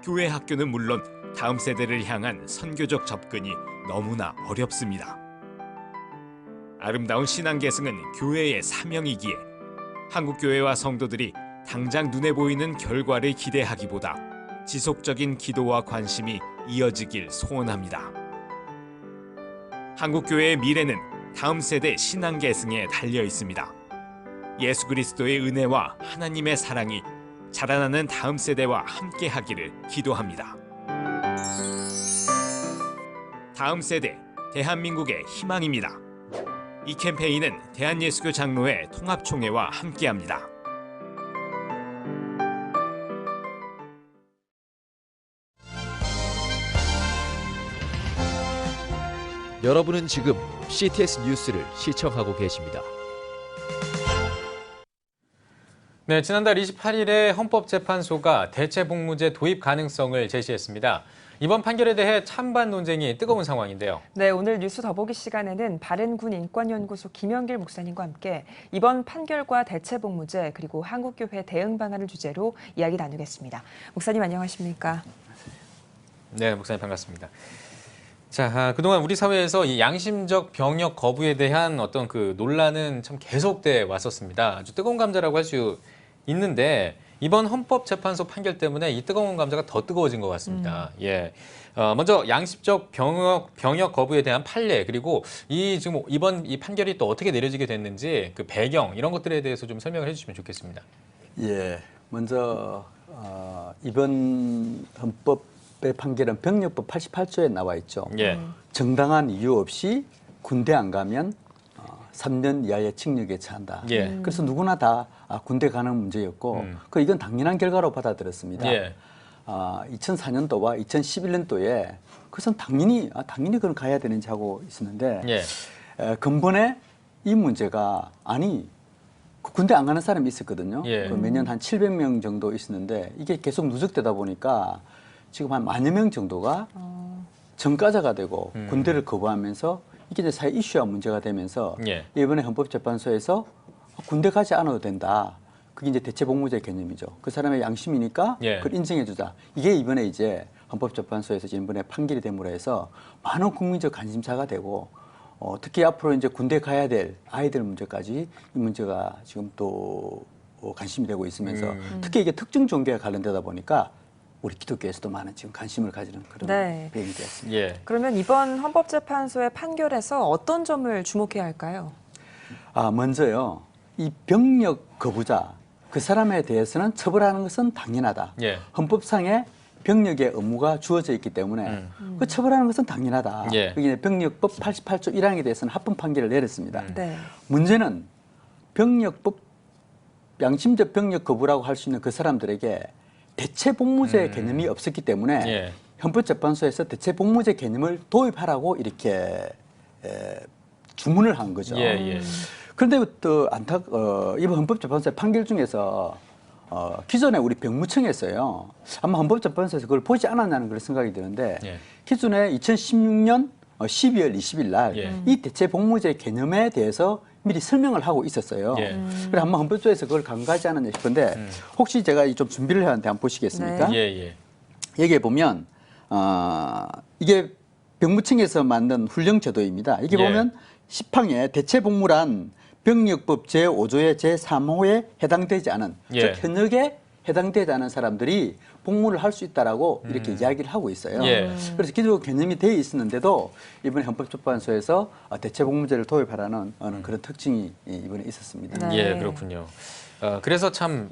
교회 학교는 물론 다음 세대를 향한 선교적 접근이 너무나 어렵습니다. 아름다운 신앙 계승은 교회의 사명이기에 한국교회와 성도들이 당장 눈에 보이는 결과를 기대하기보다 지속적인 기도와 관심이 이어지길 소원합니다. 한국교회의 미래는 다음 세대 신앙 계승에 달려 있습니다. 예수 그리스도의 은혜와 하나님의 사랑이 자라나는 다음 세대와 함께하기를 기도합니다. 다음 세대, 대한민국의 희망입니다. 이 캠페인은 대한예수교 장로회 통합총회와 함께합니다. 여러분은 지금 CTS 뉴스를 시청하고 계십니다. 네, 지난달 28일에 헌법재판소가 대체복무제 도입 가능성을 제시했습니다. 이번 판결에 대해 찬반 논쟁이 뜨거운 상황인데요. 네, 오늘 뉴스 더보기 시간에는 바른군 인권연구소 김영길 목사님과 함께 이번 판결과 대체복무제 그리고 한국교회 대응 방안을 주제로 이야기 나누겠습니다. 목사님 안녕하십니까? 네, 목사님 반갑습니다. 자, 그동안 우리 사회에서 이 양심적 병역 거부에 대한 어떤 그 논란은 참 계속돼 왔었습니다. 아주 뜨거운 감자라고 할 수 있는데 이번 헌법재판소 판결 때문에 이 뜨거운 감자가 더 뜨거워진 것 같습니다. 예, 먼저 양심적 병역 거부에 대한 판례 그리고 지금 이번 이 판결이 또 어떻게 내려지게 됐는지 그 배경 이런 것들에 대해서 좀 설명을 해주시면 좋겠습니다. 예, 먼저 이번 헌법의 판결은 병역법 88조에 나와 있죠. 예. 정당한 이유 없이 군대 안 가면 3년 이하의 징역에 처한다. 예. 그래서 누구나 다 군대 가는 문제였고 이건 당연한 결과로 받아들였습니다. 예. 2004년도와 2011년도에 그것은 당연히 그건 가야 되는지 하고 있었는데 예. 근본에 이 문제가 군대 안 가는 사람이 있었거든요. 예. 매년 한 700명 정도 있었는데 이게 계속 누적되다 보니까 지금 한 10,000여 명 정도가 전과자가 되고 군대를 거부하면서 이게 이제 사회 이슈화 문제가 되면서 예. 이번에 헌법재판소에서 군대 가지 않아도 된다. 그게 이제 대체복무제 개념이죠. 그 사람의 양심이니까 예. 그걸 인정해주자. 이게 이번에 이제 헌법재판소에서 이번에 판결이 됨으로 해서 많은 국민적 관심사가 되고 특히 앞으로 이제 군대 가야 될 아이들 문제까지 이 문제가 지금 또 관심이 되고 있으면서 특히 이게 특정 종교에 관련되다 보니까 우리 기독교에서도 많은 지금 관심을 가지는 그런 배경이 되었습니다. 예. 그러면 이번 헌법재판소의 판결에서 어떤 점을 주목해야 할까요? 먼저요. 이 병역 거부자 그 사람에 대해서는 처벌하는 것은 당연하다. 예. 헌법상에 병역의 의무가 주어져 있기 때문에 그 처벌하는 것은 당연하다. 예. 그게 병역법 88조 1항에 대해서는 합헌 판결을 내렸습니다. 네. 문제는 병역법 양심적 병역 거부라고 할 수 있는 그 사람들에게 대체복무제 개념이 없었기 때문에 예. 헌법재판소에서 대체복무제 개념을 도입하라고 이렇게 주문을 한 거죠. 예. 그런데 또 이번 헌법재판소의 판결 중에서 기존에 우리 병무청에서요. 아마 헌법재판소에서 그걸 보지 않았냐는 그런 생각이 드는데 예. 기존에 2016년 12월 20일 날 이 대체복무제 개념에 대해서 미리 설명을 하고 있었어요. 그래서 한번 헌법소에서 그걸 간과하지 않았나 싶은데 혹시 제가 좀 준비를 해왔는데 한번 보시겠습니까? 네. 여기에 보면 이게 병무청에서 만든 훈령제도입니다. 이게 보면 10항에 대체복무란 병역법 제5조의 제3호에 해당되지 않은 즉 현역에 해당되지 않은 사람들이 복무를 할 수 있다라고 이렇게 이야기를 하고 있어요. 그래서 기존 개념이 되어 있었는데도 이번에 헌법재판소에서 대체복무제를 도입하라는 그런 특징이 이번에 있었습니다. 예, 그렇군요. 그래서 참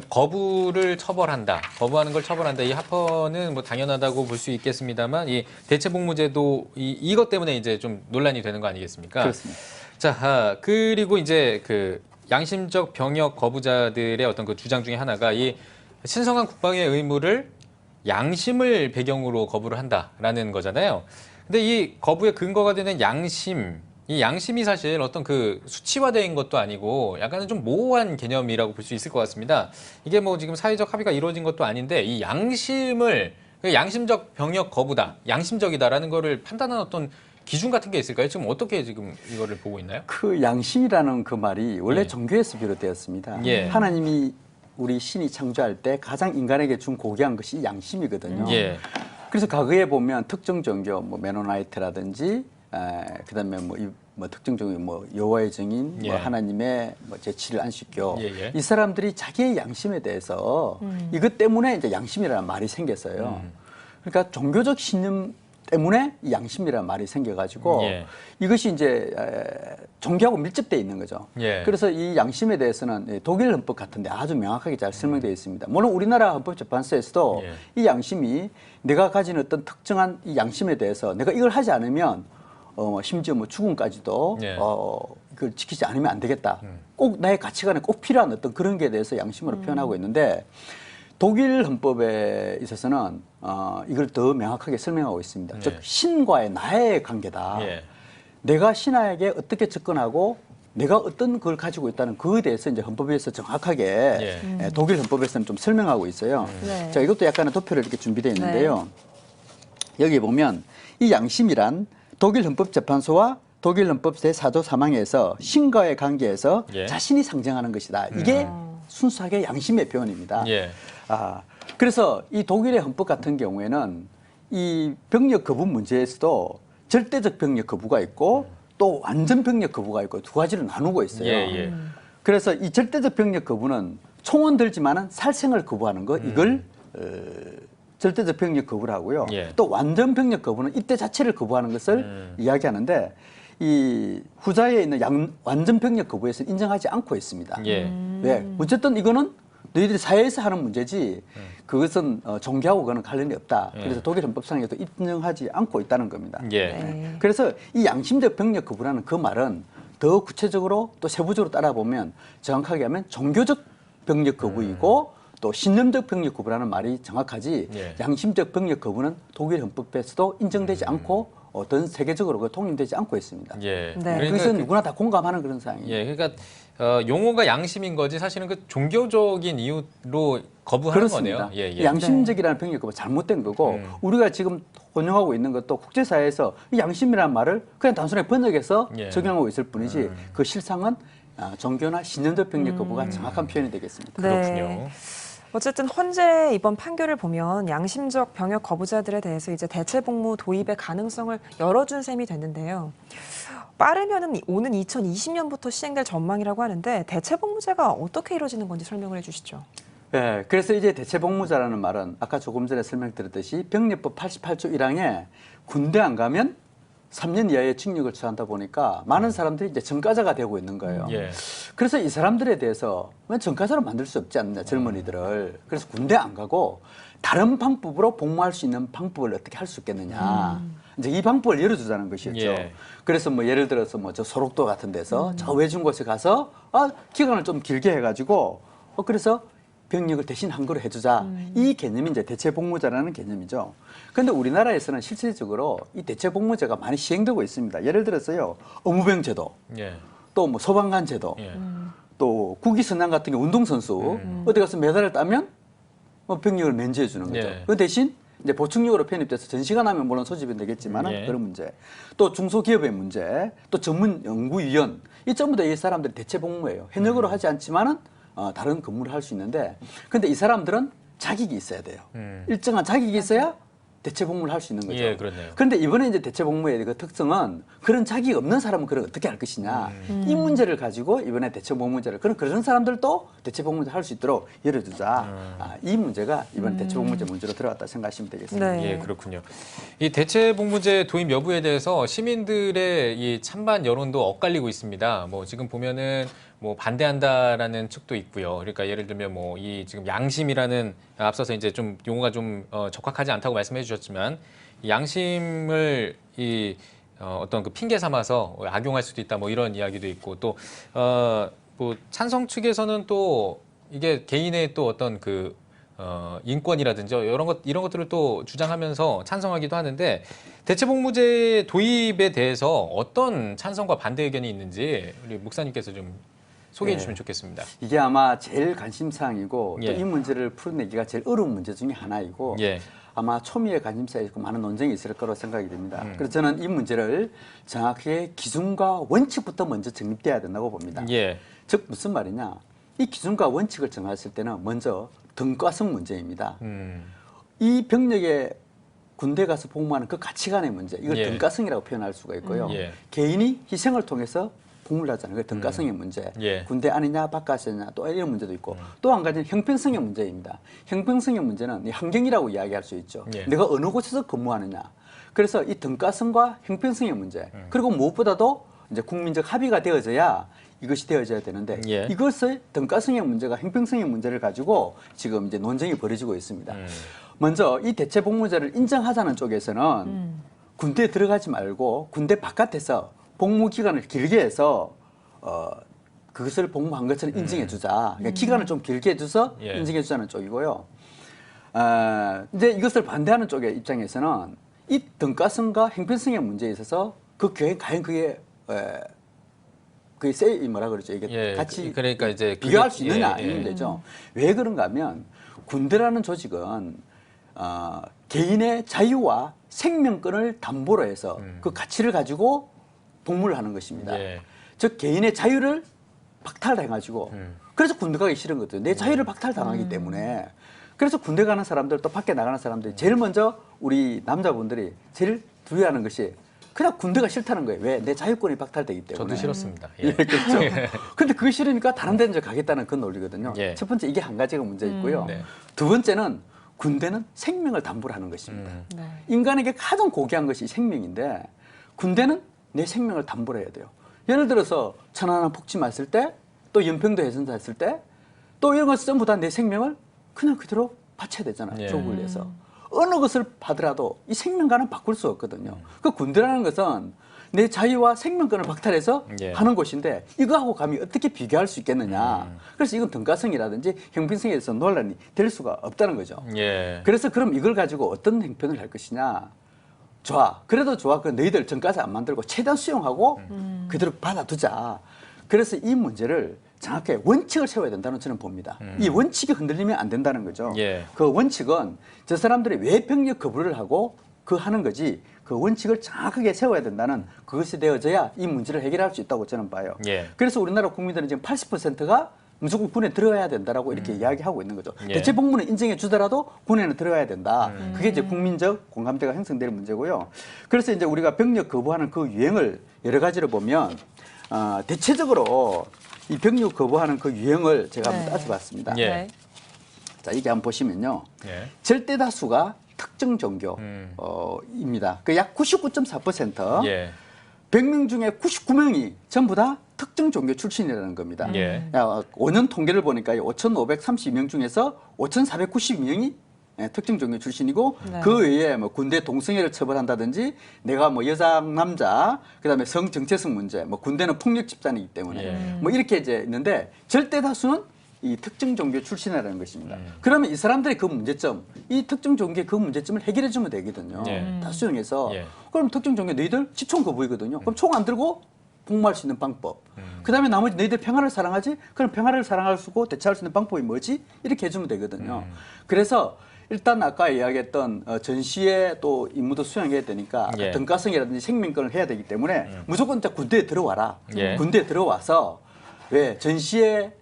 거부를 처벌한다, 거부하는 걸 처벌한다. 이 합헌은 뭐 당연하다고 볼 수 있겠습니다만 이 대체복무제도 이것 때문에 이제 좀 논란이 되는 거 아니겠습니까? 그렇습니다. 자, 그리고 이제 양심적 병역 거부자들의 어떤 그 주장 중에 하나가 이 신성한 국방의 의무를 양심을 배경으로 거부를 한다라는 거잖아요. 근데 이 거부의 근거가 되는 이 양심이 사실 어떤 그 수치화된 것도 아니고 약간은 좀 모호한 개념이라고 볼 수 있을 것 같습니다. 이게 뭐 지금 사회적 합의가 이루어진 것도 아닌데 이 양심적 병역 거부다, 양심적이다라는 거를 판단하는 어떤 기준 같은 게 있을까요? 지금 어떻게 지금 이거를 보고 있나요? 그 양심이라는 그 말이 원래 종교에서 비롯되었습니다. 하나님이 우리 신이 창조할 때 가장 인간에게 준 고귀한 것이 양심이거든요. 그래서 과거에 보면 특정 종교, 뭐 메노나이트라든지, 그다음에 특정 종교, 여호와의 증인, 하나님의 제7일 안식교, 이 사람들이 자기의 양심에 대해서 이것 때문에 이제 양심이라는 말이 생겼어요. 그러니까 종교적 신념 때문에 이 양심이라는 말이 생겨가지고 예. 이것이 이제 종교하고 밀접되어 있는 거죠. 예. 그래서 이 양심에 대해서는 독일 헌법 같은데 아주 명확하게 잘 설명되어 있습니다. 물론 우리나라 헌법재판소에서도 이 양심이 내가 가진 어떤 특정한 이 양심에 대해서 내가 이걸 하지 않으면 심지어 뭐 죽음까지도 그걸 지키지 않으면 안 되겠다. 꼭 나의 가치관에 꼭 필요한 어떤 그런 게 대해서 양심으로 표현하고 있는데 독일 헌법에 있어서는 이걸 더 명확하게 설명하고 있습니다. 즉 신과의 나의 관계다. 내가 신하에게 어떻게 접근하고 내가 어떤 걸 가지고 있다는 그에 대해서 이제 헌법에서 정확하게 독일 헌법에서는 좀 설명하고 있어요. 자, 이것도 약간의 도표를 이렇게 준비되어 있는데요. 여기 보면 이 양심이란 독일 헌법재판소와 독일 헌법 제4조 3항에서 신과의 관계에서 자신이 상정하는 것이다. 이게 순수하게 양심의 표현입니다. 그래서 이 독일의 헌법 같은 경우에는 이 병력 거부 문제에서도 절대적 병력 거부가 있고 또 완전 병력 거부가 있고 두 가지로 나누고 있어요. 그래서 이 절대적 병력 거부는 총은 들지만은 살생을 거부하는 거 이걸 절대적 병력 거부를 하고요. 또 완전 병력 거부는 이때 자체를 거부하는 것을 이야기하는데 이 후자에 있는 완전 병력 거부에서는 인정하지 않고 있습니다. 네, 어쨌든 이거는 너희들이 사회에서 하는 문제지 그것은 종교하고 그거는 관련이 없다. 그래서 독일 헌법상에도 인정하지 않고 있다는 겁니다. 그래서 이 양심적 병력 거부라는 그 말은 더 구체적으로 또 세부적으로 따라보면 정확하게 하면 종교적 병력 거부이고 또 신념적 병력 거부라는 말이 정확하지 양심적 병력 거부는 독일 헌법에서도 인정되지 않고 어떤 세계적으로 통용되지 않고 있습니다. 그래서 누구나 다 공감하는 그런 사항이에요. 그러니까 용어가 양심인 거지 사실은 그 종교적인 이유로 거부하는 그렇습니다. 거네요. 양심적이라는 병력 거부 잘못된 거고 우리가 지금 혼용하고 있는 것도 국제사회에서 양심이라는 말을 그냥 단순하게 번역해서 적용하고 있을 뿐이지 그 실상은 종교나 신념적 병력 거부가 정확한 표현이 되겠습니다. 그렇군요. 어쨌든 헌재 이번 판결을 보면 양심적 병역 거부자들에 대해서 이제 대체 복무 도입의 가능성을 열어준 셈이 됐는데요. 빠르면은 오는 2020년부터 시행될 전망이라고 하는데 대체 복무제가 어떻게 이루어지는 건지 설명을 해주시죠. 네, 그래서 이제 대체 복무자라는 말은 아까 조금 전에 설명드렸듯이 병력법 88조 1항에 군대 안 가면 3년 이하의 징역을 처한다 보니까 많은 사람들이 이제 전과자가 되고 있는 거예요. 그래서 이 사람들에 대해서 왜 전과자로 만들 수 없지 않느냐, 젊은이들을. 그래서 군대 안 가고 다른 방법으로 복무할 수 있는 방법을 어떻게 할 수 있겠느냐. 이제 이 방법을 열어주자는 것이었죠. 그래서 뭐 예를 들어서 뭐 저 소록도 같은 데서 저 외진 곳에 가서 기간을 좀 길게 해가지고 그래서 병력을 대신 한 거로 해주자. 이 개념이 이제 대체 복무자라는 개념이죠. 그런데 우리나라에서는 실질적으로 이 대체 복무제가 많이 시행되고 있습니다. 예를 들어서요, 의무병 제도, 또 뭐 소방관 제도, 또 국위선양 같은 게 운동선수 어디 가서 메달을 따면 뭐 병력을 면제해 주는 거죠. 그 대신 이제 보충력으로 편입돼서 전시가 하면 물론 소집이 되겠지만 그런 문제, 또 중소기업의 문제, 또 전문 연구위원 이 전부 다 이 사람들이 대체 복무예요. 현역으로 하지 않지만은 다른 근무를 할 수 있는데, 근데 이 사람들은 자격이 있어야 돼요. 일정한 자격이 있어야 대체 복무를 할 수 있는 거죠. 그런데 이번에 이제 대체 복무의 그 특성은 그런 자격이 없는 사람은 그걸 어떻게 할 것이냐. 이 문제를 가지고 이번에 대체 복무제를 그런 사람들도 대체 복무제 할 수 있도록 열어주자. 이 문제가 이번 대체 복무제 문제로 들어갔다 생각하시면 되겠습니다. 예, 그렇군요. 이 대체 복무제 도입 여부에 대해서 시민들의 이 찬반 여론도 엇갈리고 있습니다. 뭐 지금 보면은 뭐 반대한다라는 측도 있고요. 그러니까 예를 들면 뭐 이 지금 양심이라는 앞서서 이제 좀 용어가 좀 적합하지 않다고 말씀해 주셨지만 이 양심을 어떤 그 핑계 삼아서 악용할 수도 있다 뭐 이런 이야기도 있고 또 뭐 찬성 측에서는 또 이게 개인의 또 어떤 그 인권이라든지 이런 것들을 또 주장하면서 찬성하기도 하는데 대체 복무제 도입에 대해서 어떤 찬성과 반대 의견이 있는지 우리 목사님께서 좀 소개해 주시면 좋겠습니다. 이게 아마 제일 관심사항이고 또 이 문제를 풀어내기가 제일 어려운 문제 중에 하나이고 아마 초미의 관심사에 있고 많은 논쟁이 있을 거라고 생각이 됩니다. 그래서 저는 이 문제를 정확하게 기준과 원칙부터 먼저 정립돼야 된다고 봅니다. 즉 무슨 말이냐. 이 기준과 원칙을 정했을 때는 먼저 등과성 문제입니다. 이 병력의 군대 가서 복무하는 그 가치관의 문제, 이걸 등가성이라고 표현할 수가 있고요. 개인이 희생을 통해서 복무를 하잖아요. 그 등가성의 문제, 군대 안이냐 바깥이냐 또 이런 문제도 있고 또 한 가지는 형평성의 문제입니다. 형평성의 문제는 환경이라고 이야기할 수 있죠. 내가 어느 곳에서 근무하느냐. 그래서 이 등가성과 형평성의 문제, 그리고 무엇보다도 이제 국민적 합의가 되어져야 이것이 되어져야 되는데 예. 이것의 등가성의 문제가 형평성의 문제를 가지고 지금 이제 논쟁이 벌어지고 있습니다. 먼저 이 대체 복무제를 인정하자는 쪽에서는 군대에 들어가지 말고 군대 바깥에서 복무 기간을 길게 해서 그것을 복무한 것처럼 인정해 주자. 그러니까 기간을 좀 길게 해줘서 예. 인정해 주자는 쪽이고요. 이제 이것을 반대하는 쪽의 입장에서는 이 등가성과 형평성의 문제에 있어서 그 교회 과연 그게 뭐라 그러죠? 이게 예, 같이 그러니까 이제 비교할 그게- 수 있느냐 예, 이 예. 문제죠. 왜 그런가 하면 군대라는 조직은 개인의 자유와 생명권을 담보로 해서 그 가치를 가지고 복무를 하는 것입니다. 예. 즉 개인의 자유를 박탈해가지고 그래서 군대 가기 싫은 거죠. 내 자유를 박탈당하기 때문에. 그래서 군대 가는 사람들 또 밖에 나가는 사람들이 제일 먼저 우리 남자분들이 제일 두려워하는 것이 그냥 군대가 싫다는 거예요. 왜? 내 자유권이 박탈되기 때문에. 저도 싫었습니다. 예, 그렇죠. 근데 그게 싫으니까 다른 데는 이제 가겠다는 그 논리거든요. 예. 첫 번째 이게 한 가지가 문제 있고요. 네. 두 번째는 군대는 생명을 담보로 하는 것입니다. 인간에게 가장 고귀한 것이 생명인데 군대는 내 생명을 담보로 해야 돼요. 예를 들어서 천안함 폭침 왔을 때, 또 연평도 해전사 했을 때, 또 이런 것을 전부 다 내 생명을 그냥 그대로 바쳐야 되잖아요. 예. 조국을 위해서. 어느 것을 하더라도 이 생명과는 바꿀 수 없거든요. 그 군대라는 것은 내 자유와 생명권을 박탈해서 예. 하는 곳인데 이거하고 감히 어떻게 비교할 수 있겠느냐. 그래서 이건 등가성이라든지 형평성에 대해서 논란이 될 수가 없다는 거죠. 예. 그래서 그럼 이걸 가지고 어떤 행편을 할 것이냐. 좋아. 그래도 좋아. 그 너희들 전까지 안 만들고 최대한 수용하고 그대로 받아두자. 그래서 이 문제를 정확하게 원칙을 세워야 된다는 저는 봅니다. 이 원칙이 흔들리면 안 된다는 거죠. 예. 그 원칙은 저 사람들이 왜 병력 거부를 하고 그 하는 거지 그 원칙을 정확하게 세워야 된다는 그것이 되어져야 이 문제를 해결할 수 있다고 저는 봐요. 예. 그래서 우리나라 국민들은 지금 80%가 무조건 군에 들어가야 된다라고 이렇게 이야기하고 있는 거죠. 예. 대체 복무는 인정해 주더라도 군에는 들어가야 된다. 그게 이제 국민적 공감대가 형성될 문제고요. 그래서 이제 우리가 병력 거부하는 그 유형을 여러 가지로 보면 대체적으로 이 병력 거부하는 그 유형을 제가 한번 따져봤습니다. 예. 자, 이게 한번 보시면요. 예. 절대 다수가 특정 종교입니다. 그 약 99.4%. 예. 100명 중에 99명이 전부 다 특정 종교 출신이라는 겁니다. 예. 5년 통계를 보니까 5,532명 중에서 5,492명이 특정 종교 출신이고 네. 그 외에 뭐 군대 동성애를 처벌한다든지 내가 뭐 여자 남자 그다음에 성 정체성 문제 뭐 군대는 폭력 집단이기 때문에 예. 뭐 이렇게 이제 있는데 절대 다수는 이 특정 종교 출신이라는 것입니다. 그러면 이 사람들의 그 문제점, 이 특정 종교의 그 문제점을 해결해 주면 되거든요. 예. 다 수용해서 예. 그럼 특정 종교 너희들 지총 거부이거든요. 그럼 총 안 들고 복무할 수 있는 방법. 그다음에 나머지 너희들 평화를 사랑하지? 그럼 평화를 사랑할 수 있고 대처할 수 있는 방법이 뭐지? 이렇게 해주면 되거든요. 그래서 일단 아까 이야기했던 전시에 또 임무도 수행해야 되니까 예. 등가성이라든지 생명권을 해야 되기 때문에 무조건 진짜 군대에 들어와라. 예. 군대에 들어와서 왜 전시에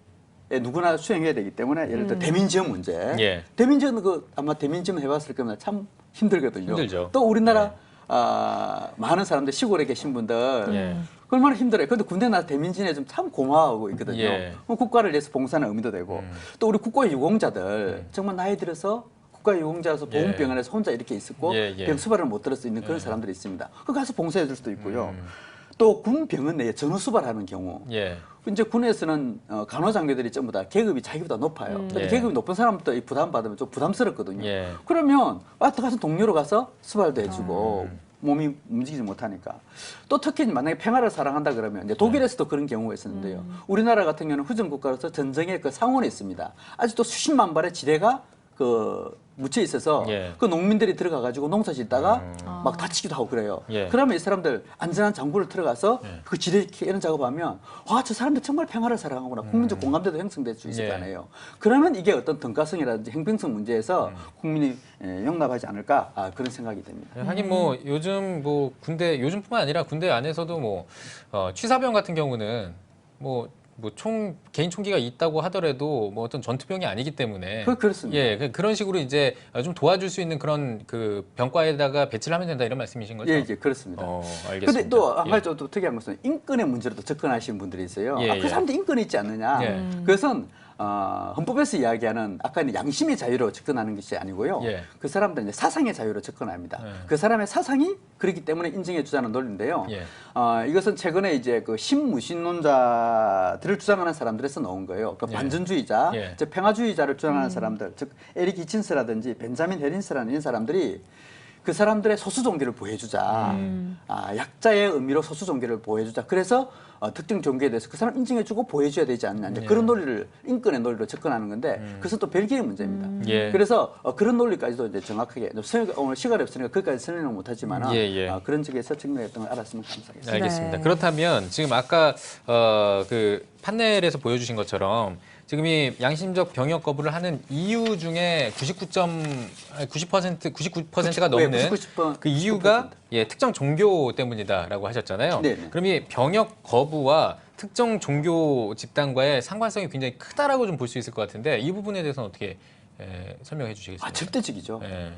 누구나 수행해야 되기 때문에 예를 들어 대민지원 문제. 예. 대민지원 그 아마 대민지원 해봤을 겁니다. 참 힘들거든요. 힘들죠. 또 우리나라 많은 사람들 시골에 계신 분들 예. 얼마나 힘들어요. 그런데 군대 나서 대민진에 좀 참 고마워하고 있거든요. 예. 국가를 위해서 봉사하는 의미도 되고 또 우리 국가 유공자들 정말 나이 들어서 국가 유공자라서 보훈병원에서 혼자 이렇게 있었고 예, 예. 병 수발을 못 들을 수 있는 그런 사람들이 있습니다. 그 가서 봉사해 줄 수도 있고요. 또 군 병원 내에 전후 수발하는 경우 예. 이제 군에서는 간호장교들이 전부 다 계급이 자기보다 높아요. 근데 예. 계급이 높은 사람부터 이 부담받으면 좀 부담스럽거든요. 예. 그러면 가서 동료로 가서 수발도 해주고 몸이 움직이지 못하니까 또 특히 만약에 평화를 사랑한다 그러면 이제 독일에서도 그런 경우가 있었는데요. 우리나라 같은 경우는 후전 국가로서 전쟁의 그 상원이 있습니다. 아직도 수십만 발의 지대가 그 묻혀 있어서 예. 그 농민들이 들어가 가지고 농사 짓다가 막 다치기도 하고 그래요. 예. 그러면 이 사람들 안전한 장구를 들어가서 그 지대 캐는 작업하면 와, 저 사람들 정말 평화를 사랑하구나. 국민적 공감대도 형성될 수 있을 예. 거 아니에요. 그러면 이게 어떤 등가성이라든지 형평성 문제에서 국민이 용납하지 않을까 그런 생각이 듭니다. 하긴 뭐 요즘 뭐 군대 요즘뿐만 아니라 군대 안에서도 뭐 취사병 같은 경우는 뭐 개인 총기가 있다고 하더라도 뭐 어떤 전투병이 아니기 때문에 그렇습니다. 예, 그런 식으로 이제 좀 도와줄 수 있는 그런 그 병과에다가 배치를 하면 된다 이런 말씀이신 거죠? 예, 그렇습니다. 알겠습니다. 근데 또 한 예. 가지 또 특이한 것은 인권의 문제로도 접근하시는 분들이 있어요. 예, 그 예. 사람도 인권이 있지 않느냐. 예. 그것은 헌법에서 이야기하는 아까 이제 양심의 자유로 접근하는 것이 아니고요. 예. 그 사람들은 이제 사상의 자유로 접근합니다. 그 사람의 사상이 그렇기 때문에 인정해 주자는 논리인데요. 예. 이것은 최근에 이제 그 신무신론자들을 주장하는 사람들에서 나온 거예요. 그 예. 반전주의자, 예. 즉 평화주의자를 주장하는 사람들, 즉 에릭 히친스라든지 벤자민 헤린스라는 이런 사람들이 그 사람들의 소수 종교를 보호해주자. 약자의 의미로 소수 종교를 보호해주자. 그래서 특정 종교에 대해서 그 사람 인정해주고 보호해줘야 되지 않느냐. 이제 그런 논리를 인권의 논리로 접근하는 건데 그것은 또 별개의 문제입니다. 예. 그래서 그런 논리까지도 이제 정확하게 오늘 시간이 없으니까 그것까지 설명은 못하지만 그런 쪽에서 증명했던 걸 알았으면 감사하겠습니다. 알겠습니다. 그렇다면 지금 아까 그 판넬에서 보여주신 것처럼 지금 이 양심적 병역 거부를 하는 이유 중에 99%가 넘는 99%. 그 이유가 특정 종교 때문이다라고 하셨잖아요. 네네. 그럼 이 병역 거부와 특정 종교 집단과의 상관성이 굉장히 크다라고 좀 볼 수 있을 것 같은데 이 부분에 대해서는 어떻게 설명해 주시겠습니까? 절대적이죠. 예.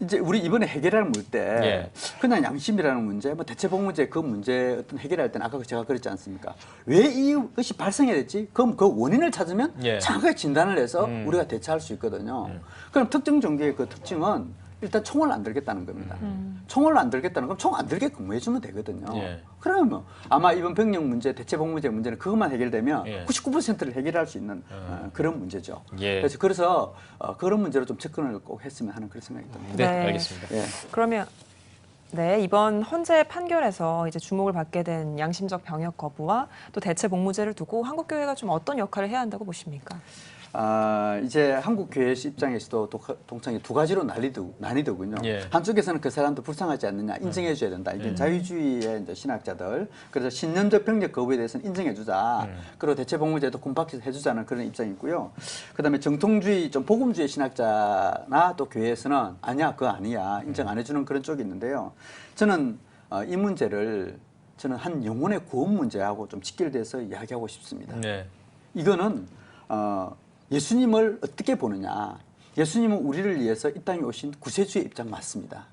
이제 우리 이번에 해결할 물 때 그냥 양심이라는 문제, 뭐 대체복무제 그 문제 어떤 해결할 때는 아까 제가 그랬지 않습니까? 왜 이것이 발생해야 됐지? 그럼 그 원인을 찾으면 정확하게 진단을 해서 우리가 대처할 수 있거든요. 그럼 특정 종교의 그 특징은 일단 총을 안 들겠다는 겁니다. 총을 안 들겠다는 건 총 안 들게 근무해주면 되거든요. 그러면 아마 이번 병력 문제, 대체복무제 문제는 그것만 해결되면 99%를 해결할 수 있는 그런 문제죠. 그래서 그런 문제로 좀 접근을 꼭 했으면 하는 그런 생각이 듭니다. 네, 알겠습니다. 그러면 이번 헌재 판결에서 이제 주목을 받게 된 양심적 병역 거부와 또 대체복무제를 두고 한국교회가 좀 어떤 역할을 해야 한다고 보십니까? 이제 한국교회 입장에서도 동창이 두 가지로 나뉘더군요. 한쪽에서는 그 사람도 불쌍하지 않느냐, 인정해줘야 된다. 이게 자유주의의 이제 신학자들. 그래서 신념적 병력 거부에 대해서는 인정해주자. 그리고 대체복무제도 kum박해서 해주자는 그런 입장이 있고요. 그다음에 정통주의, 좀 복음주의 신학자나 또 교회에서는 아니야, 그거 아니야, 인정 안 해주는 그런 쪽이 있는데요. 저는 이 문제를 한 영혼의 구원 문제하고 좀 직결돼서 이야기하고 싶습니다. 이거는 예수님을 어떻게 보느냐. 예수님은 우리를 위해서 이 땅에 오신 구세주의 입장 맞습니다.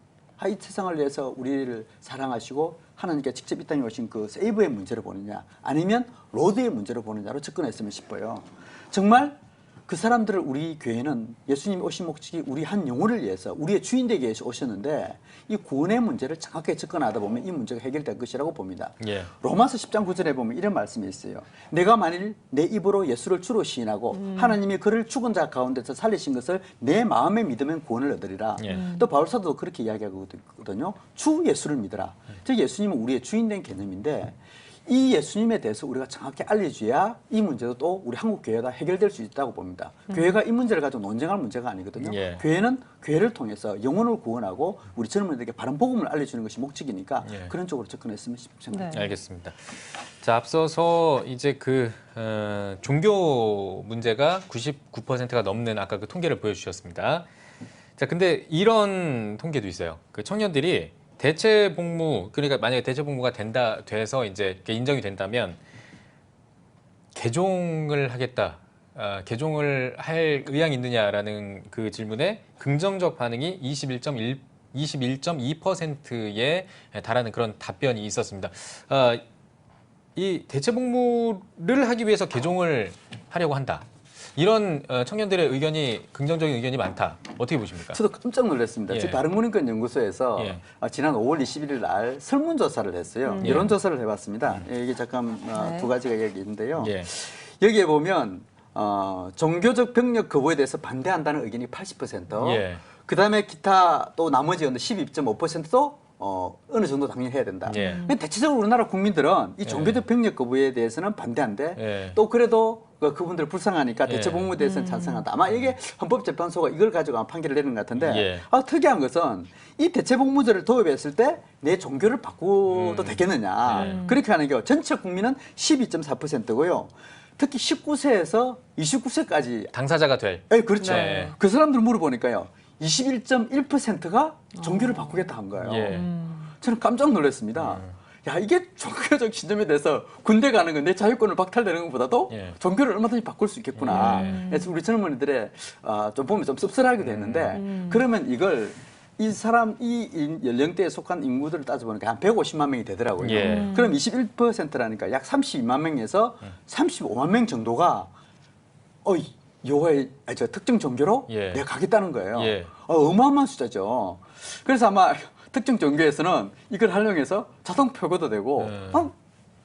이 세상을 위해서 우리를 사랑하시고 하나님께 직접 이 땅에 오신 그 세이브의 문제로 보느냐 아니면 로드의 문제로 보느냐로 접근했으면 싶어요. 정말 그 사람들을 우리 교회는 예수님이 오신 목적이 우리 한 영혼을 위해서 우리의 주인 되기 위해서 오셨는데 이 구원의 문제를 정확하게 접근하다 보면 이 문제가 해결될 것이라고 봅니다. 로마서 10장 9절에 보면 이런 말씀이 있어요. 내가 만일 내 입으로 예수를 주로 시인하고 하나님이 그를 죽은 자 가운데서 살리신 것을 내 마음에 믿으면 구원을 얻으리라. 또 바울사도도 그렇게 이야기하거든요. 주 예수를 믿어라. 즉 예수님은 우리의 주인 된 개념인데 이 예수님에 대해서 우리가 정확히 알려줘야 이 문제도 또 우리 한국 교회가 해결될 수 있다고 봅니다. 교회가 이 문제를 가지고 논쟁할 문제가 아니거든요. 교회는 교회를 통해서 영혼을 구원하고 우리 젊은이들에게 바른 복음을 알려주는 것이 목적이니까 그런 쪽으로 접근했으면 싶습니다. 알겠습니다. 자, 앞서서 이제 종교 문제가 99%가 넘는 아까 그 통계를 보여주셨습니다. 자, 근데 이런 통계도 있어요. 그 청년들이 대체복무, 그러니까 만약에 대체복무가 돼서 이제 인정이 된다면 개종을 하겠다, 개종을 할 의향이 있느냐라는 그 질문에 긍정적 반응이 21.2%에 달하는 그런 답변이 있었습니다. 이 대체복무를 하기 위해서 개종을 하려고 한다. 이런 청년들의 의견이 긍정적인 의견이 많다. 어떻게 보십니까? 저도 깜짝 놀랐습니다. 즉 바른문인권연구소에서 지난 5월 21일 날 설문조사를 했어요. 여론조사를 해봤습니다. 이게 잠깐 두 가지가 여기 있는데요. 여기에 보면 종교적 병력 거부에 대해서 반대한다는 의견이 80%, 그다음에 기타 또 나머지 12.5%도 어느 정도 당연히 해야 된다. 대체적으로 우리나라 국민들은 이 종교적 병력 거부에 대해서는 반대한데 또 그래도 그분들 불쌍하니까 대체복무에 대해서는 찬성한다. 아마 이게 헌법재판소가 이걸 가지고 아마 판결을 내는 것 같은데 특이한 것은 이 대체복무제를 도입했을 때 내 종교를 바꿔도 되겠느냐. 그렇게 하는 경우 전체 국민은 12.4%고요. 특히 19세에서 29세까지 당사자가 될. 그렇죠. 그 사람들 물어보니까요. 21.1%가 종교를 바꾸겠다 한 거예요. 저는 깜짝 놀랐습니다. 야, 이게 종교적 신념에 대해서 군대 가는 건 내 자유권을 박탈되는 것보다도 종교를 얼마든지 바꿀 수 있겠구나. 그래서 우리 젊은이들의 좀 보면 좀 씁쓸하게 됐는데 그러면 이걸 이 연령대에 속한 인구들을 따져보니까 한 150만 명이 되더라고요. 그럼 21%라니까 약 32만 명에서 35만 명 정도가 여호와의 특정 종교로 예. 내가 가겠다는 거예요. 예. 어마어마한 숫자죠. 그래서 아마 특정 종교에서는 이걸 활용해서 자동 표고도 되고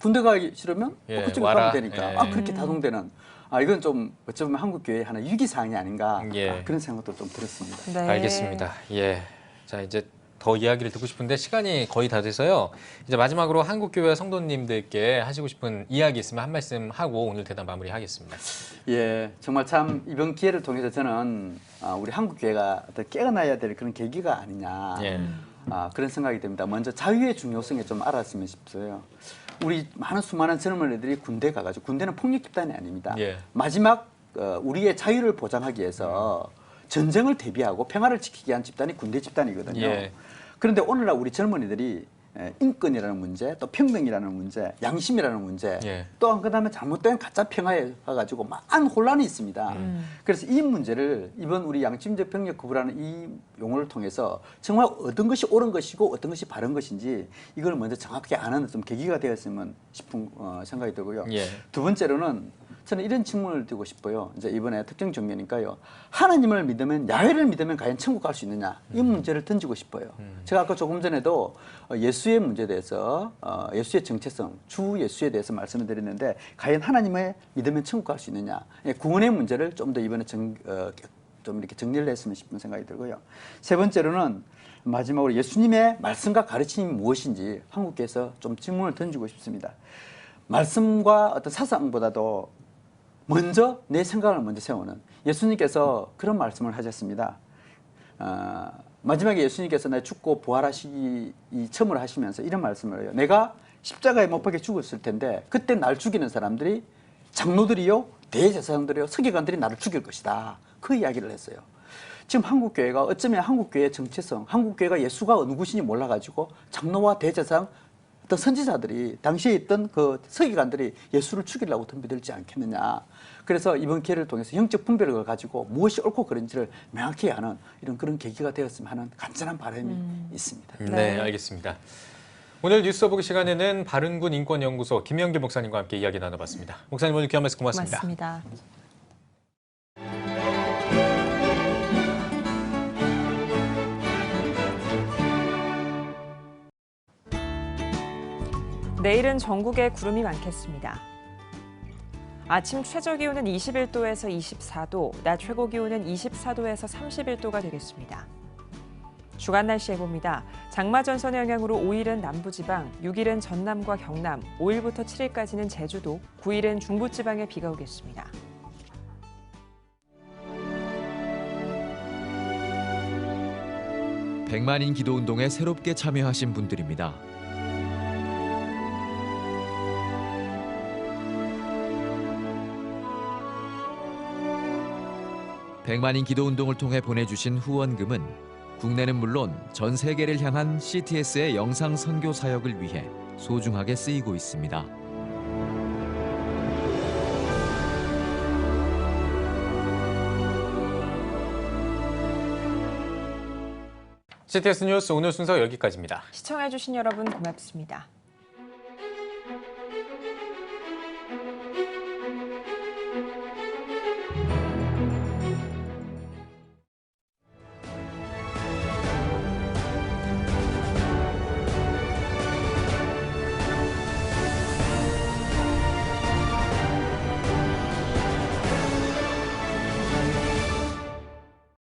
군대 가기 싫으면 예, 그쪽으로 와라. 가면 되니까 예. 그렇게 다동되는 이건 좀 어쩌면 한국 교회의 하나 위기사항이 아닌가 예. 그런 생각도 좀 들었습니다. 네. 알겠습니다. 예. 자, 이제 더 이야기를 듣고 싶은데 시간이 거의 다 돼서요. 이제 마지막으로 한국교회 성도님들께 하시고 싶은 이야기 있으면 한 말씀 하고 오늘 대담 마무리하겠습니다. 예, 정말 참 이번 기회를 통해서 저는 우리 한국교회가 어떤 깨어나야 될 그런 계기가 아니냐 예. 그런 생각이 듭니다. 먼저 자유의 중요성에 좀 알았으면 싶어요. 우리 수많은 젊은이들이 군대 가가지고 군대는 폭력 집단이 아닙니다. 예. 마지막 우리의 자유를 보장하기 위해서 전쟁을 대비하고 평화를 지키기 위한 집단이 군대 집단이거든요. 예. 그런데 오늘날 우리 젊은이들이 인권이라는 문제, 또 평등이라는 문제, 양심이라는 문제, 예. 또한 그다음에 잘못된 가짜 평화에 가가지고 많은 혼란이 있습니다. 그래서 이 문제를 이번 우리 양심적 병력 구분하는 이 용어를 통해서 정말 어떤 것이 옳은 것이고 어떤 것이 바른 것인지 이걸 먼저 정확하게 아는 좀 계기가 되었으면 싶은 생각이 들고요. 예. 두 번째로는 저는 이런 질문을 드리고 싶어요. 이제 이번에 특정 종교니까요. 하나님을 믿으면, 야훼를 믿으면 과연 천국 갈 수 있느냐? 이 문제를 던지고 싶어요. 제가 아까 조금 전에도 예수의 문제에 대해서 예수의 정체성, 주 예수에 대해서 말씀을 드렸는데 과연 하나님을 믿으면 천국 갈 수 있느냐? 구원의 문제를 좀 더 이번에 좀 이렇게 정리를 했으면 싶은 생각이 들고요. 세 번째로는 마지막으로 예수님의 말씀과 가르침이 무엇인지 한국교회에서 좀 질문을 던지고 싶습니다. 말씀과 어떤 사상보다도 먼저 내 생각을 먼저 세우는 예수님께서 그런 말씀을 하셨습니다. 마지막에 예수님께서 나 죽고 부활하시기 처음으로 하시면서 이런 말씀을 해요. 내가 십자가에 못 박혀 죽었을 텐데 그때 날 죽이는 사람들이 장로들이요, 대제사장들이요, 서기관들이 나를 죽일 것이다. 그 이야기를 했어요. 지금 한국교회가 어쩌면 한국교회의 정체성, 한국교회가 예수가 누구신지 몰라가지고 장로와 대제사장 어떤 선지자들이 당시에 있던 그 서기관들이 예수를 죽이려고 덤비들지 않겠느냐. 그래서 이번 기회를 통해서 영적 분별을 가지고 무엇이 옳고 그른지를 명확히 아는 그런 계기가 되었으면 하는 간절한 바람이 있습니다. 네, 알겠습니다. 오늘 뉴스 더보기 시간에는 바른군 인권연구소 김영길 목사님과 함께 이야기 나눠봤습니다. 목사님 오늘 귀한 말씀 고맙습니다. 고맙습니다. 내일은 전국에 구름이 많겠습니다. 아침 최저기온은 21도에서 24도, 낮 최고기온은 24도에서 31도가 되겠습니다. 주간 날씨 예보입니다. 장마전선의 영향으로 5일은 남부지방, 6일은 전남과 경남, 5일부터 7일까지는 제주도, 9일은 중부지방에 비가 오겠습니다. 백만인 기도운동에 새롭게 참여하신 분들입니다. 백만인 기도운동을 통해 보내주신 후원금은 국내는 물론 전 세계를 향한 CTS의 영상 선교 사역을 위해 소중하게 쓰이고 있습니다. CTS 뉴스 오늘 순서 여기까지입니다. 시청해주신 여러분 고맙습니다.